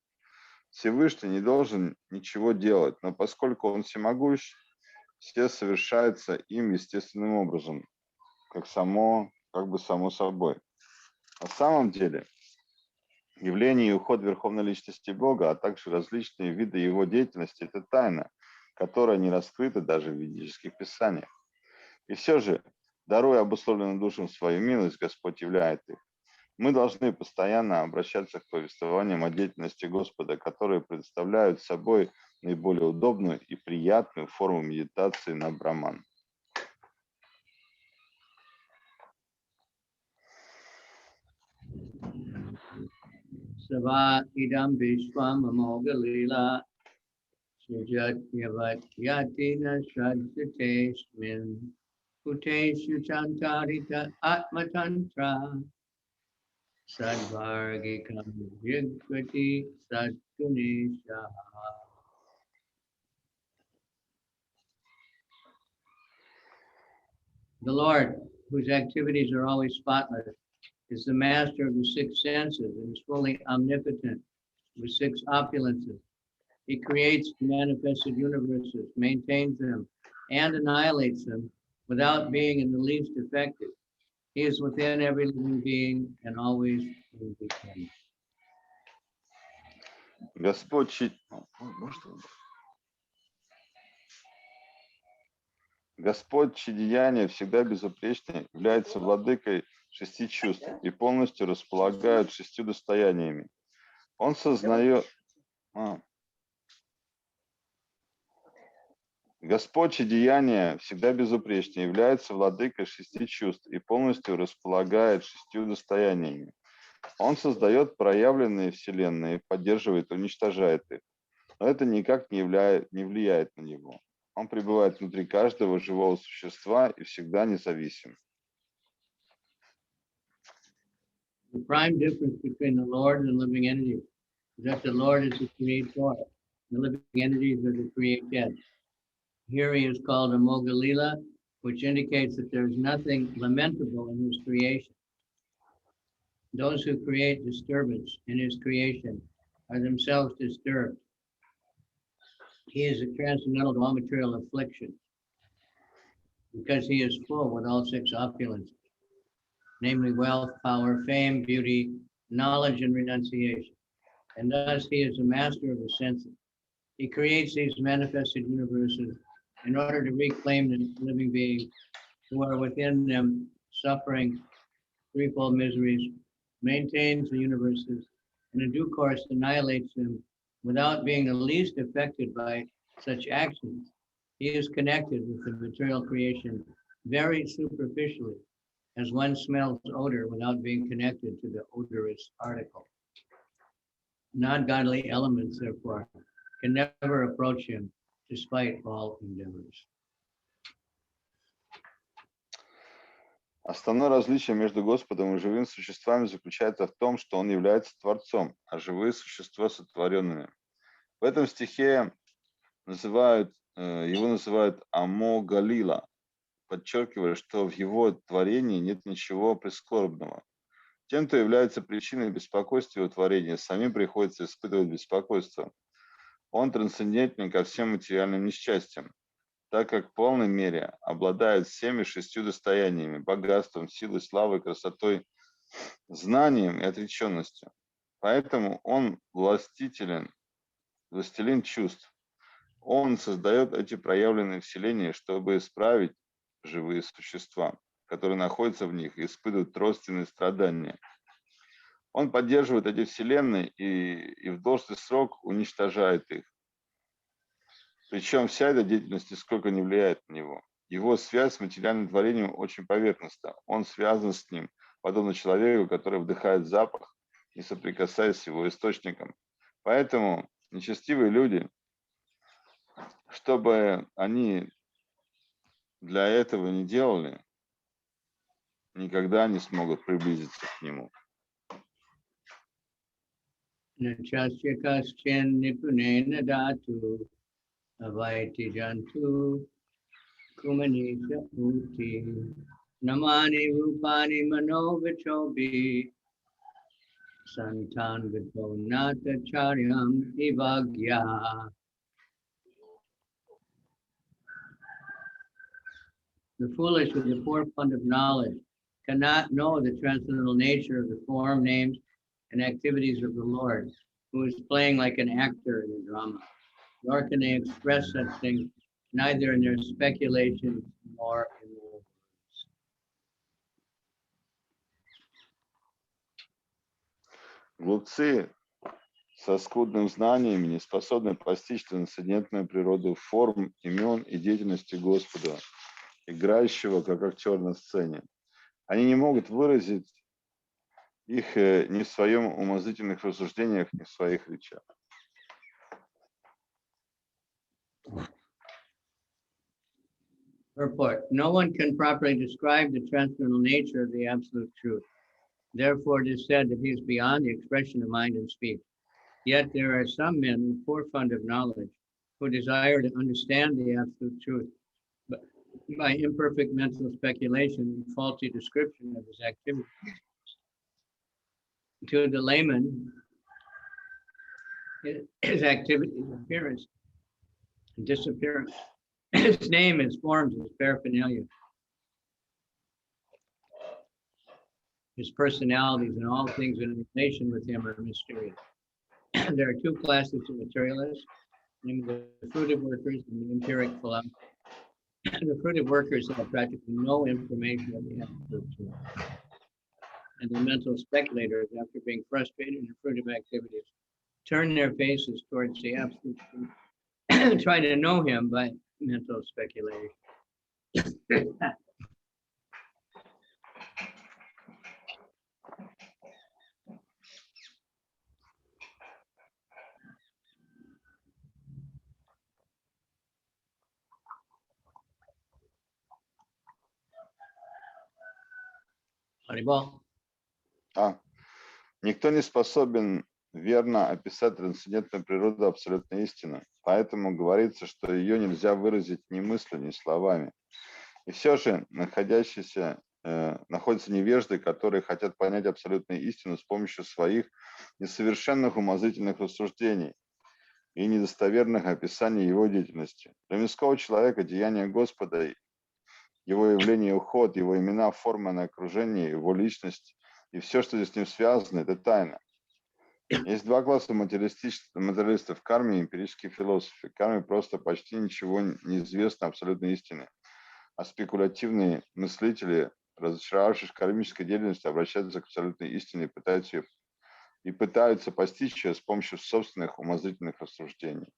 Всевышний не должен ничего делать, но поскольку Он всемогущ, все совершается им естественным образом, как бы само собой. На самом деле, явление и уход Верховной Личности Бога, а также различные виды Его деятельности – это тайна, которая не раскрыта даже в ведических писаниях. И все же, даруя обусловленным душам свою милость, Господь являет их. Мы должны постоянно обращаться к повествованиям о деятельности Господа, которые представляют собой наиболее удобную и приятную форму медитации на Брахман. Sava idam vishwam amogalila sujat yavat yatina shadjatesmin uteshu chantarita atmatantra sadvargikam yagvati sadgunesha. The Lord, whose activities are always spotless, is the master of the six senses and is fully omnipotent with six opulences. He creates manifested universes, maintains them, and annihilates them without being in the least affected. He is within every living being and always will become. Господь, чьи деяния всегда безупречны, является владыкой шести чувств и полностью располагает шестью достояниями. Он сознает... Господь, чьи деяния всегда безупречны, является владыкой шести чувств и полностью располагает шестью достояниями. Он создает проявленные вселенные, поддерживает и уничтожает их. Но это никак не влияет на него. Он пребывает внутри каждого живого существа и всегда независим. The prime difference between the Lord and the living entities is that the Lord is the creator, the living entities are the created. Here he is called a Mogalila, which indicates that there is nothing lamentable in his creation. Those who create disturbance in his creation are themselves disturbed. He is a transcendental to all material affliction because he is full with all six opulences, namely wealth, power, fame, beauty, knowledge, and renunciation. And thus he is a master of the senses. He creates these manifested universes in order to reclaim the living beings who are within them suffering threefold miseries, maintains the universes, and in due course annihilates them without being the least affected by such actions. He is connected with the material creation very superficially, as one smells odor without being connected to the odorous particle. Non-godly elements, therefore, can never approach him despite all endeavors. Основное различие между Господом и живыми существами заключается в том, что Он является Творцом, а живые существа сотворенными. В этом стихе его называют Амогалила, подчеркивая, что в его творении нет ничего прискорбного. Тем, кто является причиной беспокойства его творения, самим приходится испытывать беспокойство. Он трансцендентен ко всем материальным несчастьям, так как в полной мере обладает всеми 6 достояниями: богатством, силой, славой, красотой, знанием и отреченностью. Поэтому он властелин чувств. Он создает эти проявленные вселенные, чтобы исправить живые существа, которые находятся в них и испытывают родственные страдания. Он поддерживает эти вселенные и в должный срок уничтожает их. Причем вся эта деятельность нисколько не влияет на него. Его связь с материальным творением очень поверхностна. Он связан с ним, подобно человеку, который вдыхает запах, не соприкасаясь с его источником. Поэтому нечестивые люди, чтобы они для этого не делали, никогда не смогут приблизиться к нему. Avaiti jantu kumanisha uti namani rupani manovichobi santan vito nata charyam ivagya. The foolish with the forefront of knowledge cannot know the transcendental nature of the form, names, and activities of the Lord, who is playing like an actor in a drama. Nor can they express such things, neither in their speculations nor in their words. Глупцы со скудным знаниями не способны постичь трансцендентную природу форм, имен и деятельности Господа, играющего как актер на сцене. Они не могут выразить их ни в своем умозрительных рассуждениях, ни в своих речах. Purport: no one can properly describe the transcendental nature of the absolute truth. Therefore, it is said that he is beyond the expression of mind and speech. Yet there are some men in the forefront of knowledge who desire to understand the absolute truth, but by imperfect mental speculation and faulty description of his activity. To the layman, his activity is appearance and disappearance. His name, his forms, his paraphernalia, his personalities, and all things in relation with him are mysterious. There are 2 classes of materialists, namely the fruitive workers and the empiric philosophers. The fruitive workers have practically no information of the absolute truth. And the mental speculators, after being frustrated in fruitive activities, turn their faces towards the absolute truth, try to know him by mental speculation. Haribol. Никто не способен верно описать трансцендентную природу абсолютной истины, поэтому говорится, что ее нельзя выразить ни мыслью, ни словами. И все же находятся невежды, которые хотят понять абсолютную истину с помощью своих несовершенных умозрительных рассуждений и недостоверных описаний его деятельности. Для мирского человека деяния Господа, его явление и уход, его имена, форма на окружение, его личность и все, что здесь с ним связано, это тайна. Есть два класса материалистов в карме и эмпирические философы. В карме просто почти ничего не известно абсолютной истины. А спекулятивные мыслители, разочаровавшись в кармической деятельности, обращаются к абсолютной истине и пытаются постичь ее с помощью собственных умозрительных рассуждений.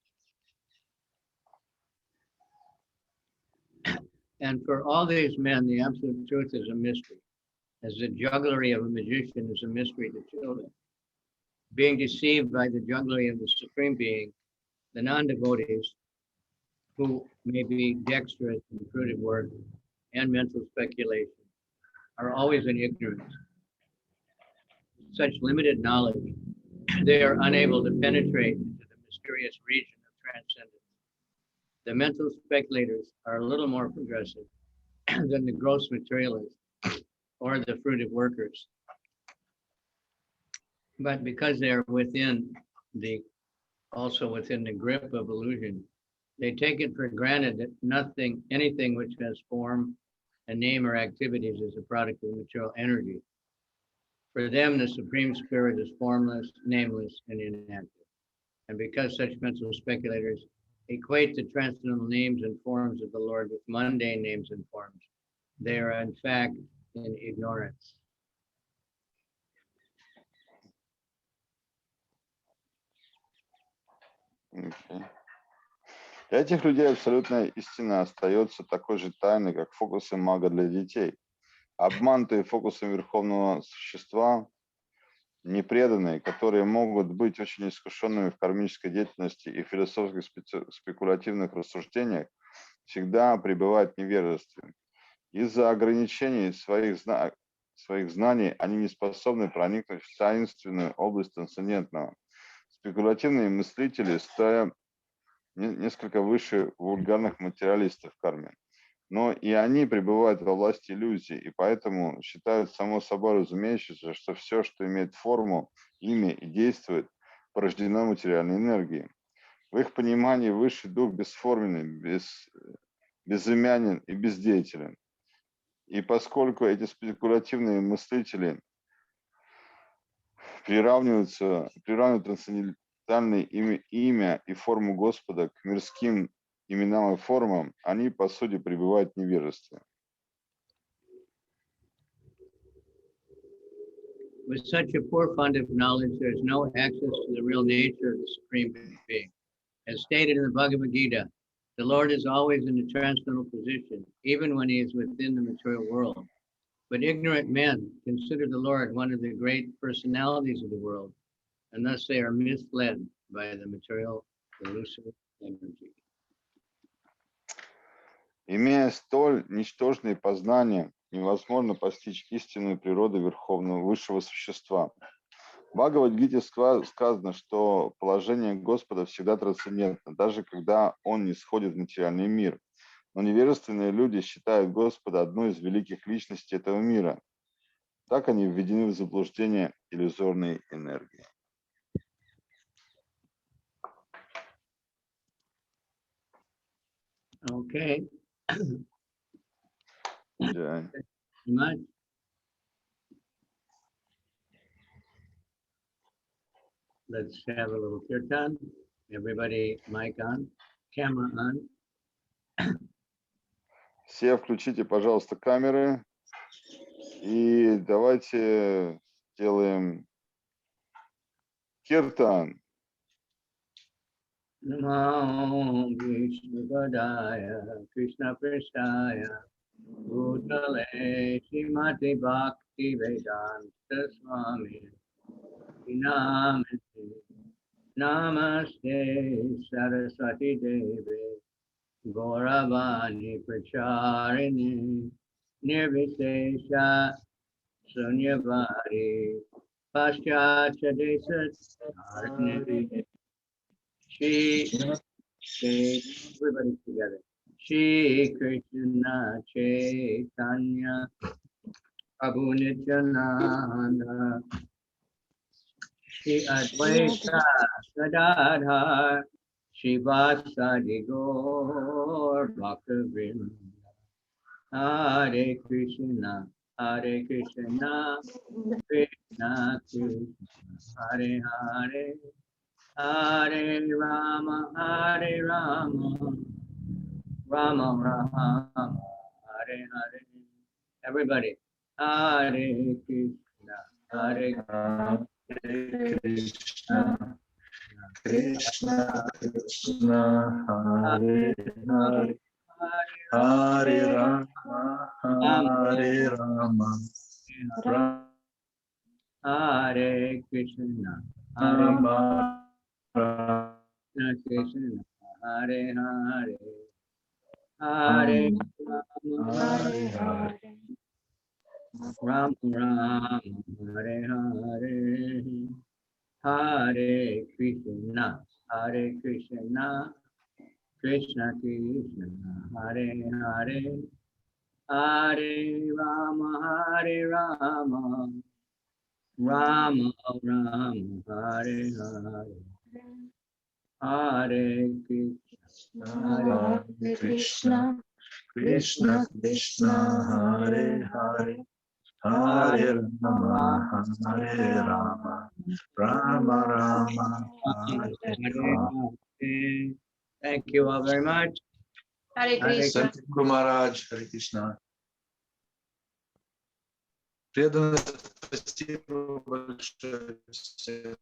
And for all these men, the absolute truth is a mystery, as the jugglery of a magician is a mystery to children. Being deceived by the jugglery of the Supreme Being, the non-devotees, who may be dexterous in fruitive work and mental speculation, are always in ignorance. Such limited knowledge, they are unable to penetrate into the mysterious region of transcendence. The mental speculators are a little more progressive than the gross materialists or the fruitive workers. But because they are also within the grip of illusion, they take it for granted that anything which has form, a name, or activities is a product of material energy. For them, the Supreme Spirit is formless, nameless, and inactive. And because such mental speculators equate the transcendental names and forms of the Lord with mundane names and forms, they are in fact in ignorance. Okay. Для этих людей абсолютная истина остается такой же тайной, как фокусы мага для детей. Обманутые фокусом верховного существа, непреданные, которые могут быть очень искушенными в кармической деятельности и философских спекулятивных рассуждениях, всегда пребывают в невежестве. Из-за ограничений своих знаний они не способны проникнуть в таинственную область трансцендентного. Спекулятивные мыслители стоят несколько выше вульгарных материалистов в карме. Но и они пребывают во власти иллюзий, и поэтому считают само собой разумеющимся, что все, что имеет форму, имя и действует, порождено материальной энергией. В их понимании высший дух бесформенный, безымянен и бездеятелен. И поскольку эти спекулятивные мыслители приравнивают трансцендентальное имя и форму Господа к мирским именам и формам, они по сути пребывают в невежестве. With such a poor fund of knowledge, there is no access to the real nature of the Supreme Being. As stated in the Bhagavad Gita, the Lord is always in a transcendental position, even when he is within the material world. But ignorant men consider the Lord one of the great personalities of the world, and thus they are misled by the material elusive energy. Имея столь ничтожные познания, невозможно постичь истинную природу Верховного Высшего Существа. В Бхагават-гите сказано, что положение Господа всегда трансцендентно, даже когда Он не сходит в материальный мир. Но невежественные люди считают Господа одной из великих личностей этого мира. Так они введены в заблуждение иллюзорной энергии. Okay. Yeah. Much. Let's have a little kirtan. Everybody, mic on, camera on. Все включите, пожалуйста, камеры. И давайте сделаем киртан. Namo Vishnu Padaya Krishna Prestaya Bhutale Srimati Bhakti Vedanta Swami Namaste Namaste Saraswati Devi Gauravani Pracharini Nirvishesha Sunyavari Paschatya Desas Shri everybody together. Shri Krishna Chaitanya Prabhu Nityananda Shri Advaita Gadadhar Shri Vasadi Gaur Bhaktivinoda Hare Krishna Krishna Krishna Hare Hare Hare Rama Rama Rama Hare Hare. Everybody. Hare Krishna Krishna Krishna Krishna Hare Hare Hare Rama Hare Rama Hare Krishna Rama Krishna Hare Hare Hare Hare Ram Ram Hare Hare Hare Krishna Krishna Krishna Hare Hare Hare Rama Rama Ram Hare Hare Hare Krishna Krishna Krishna Hare Hare Hare Rama Rama Rama Hare Rama. Thank you all very much. Hare Krishna. Guru Maharaj, Hare Krishna. Преданность, спасибо большое всем.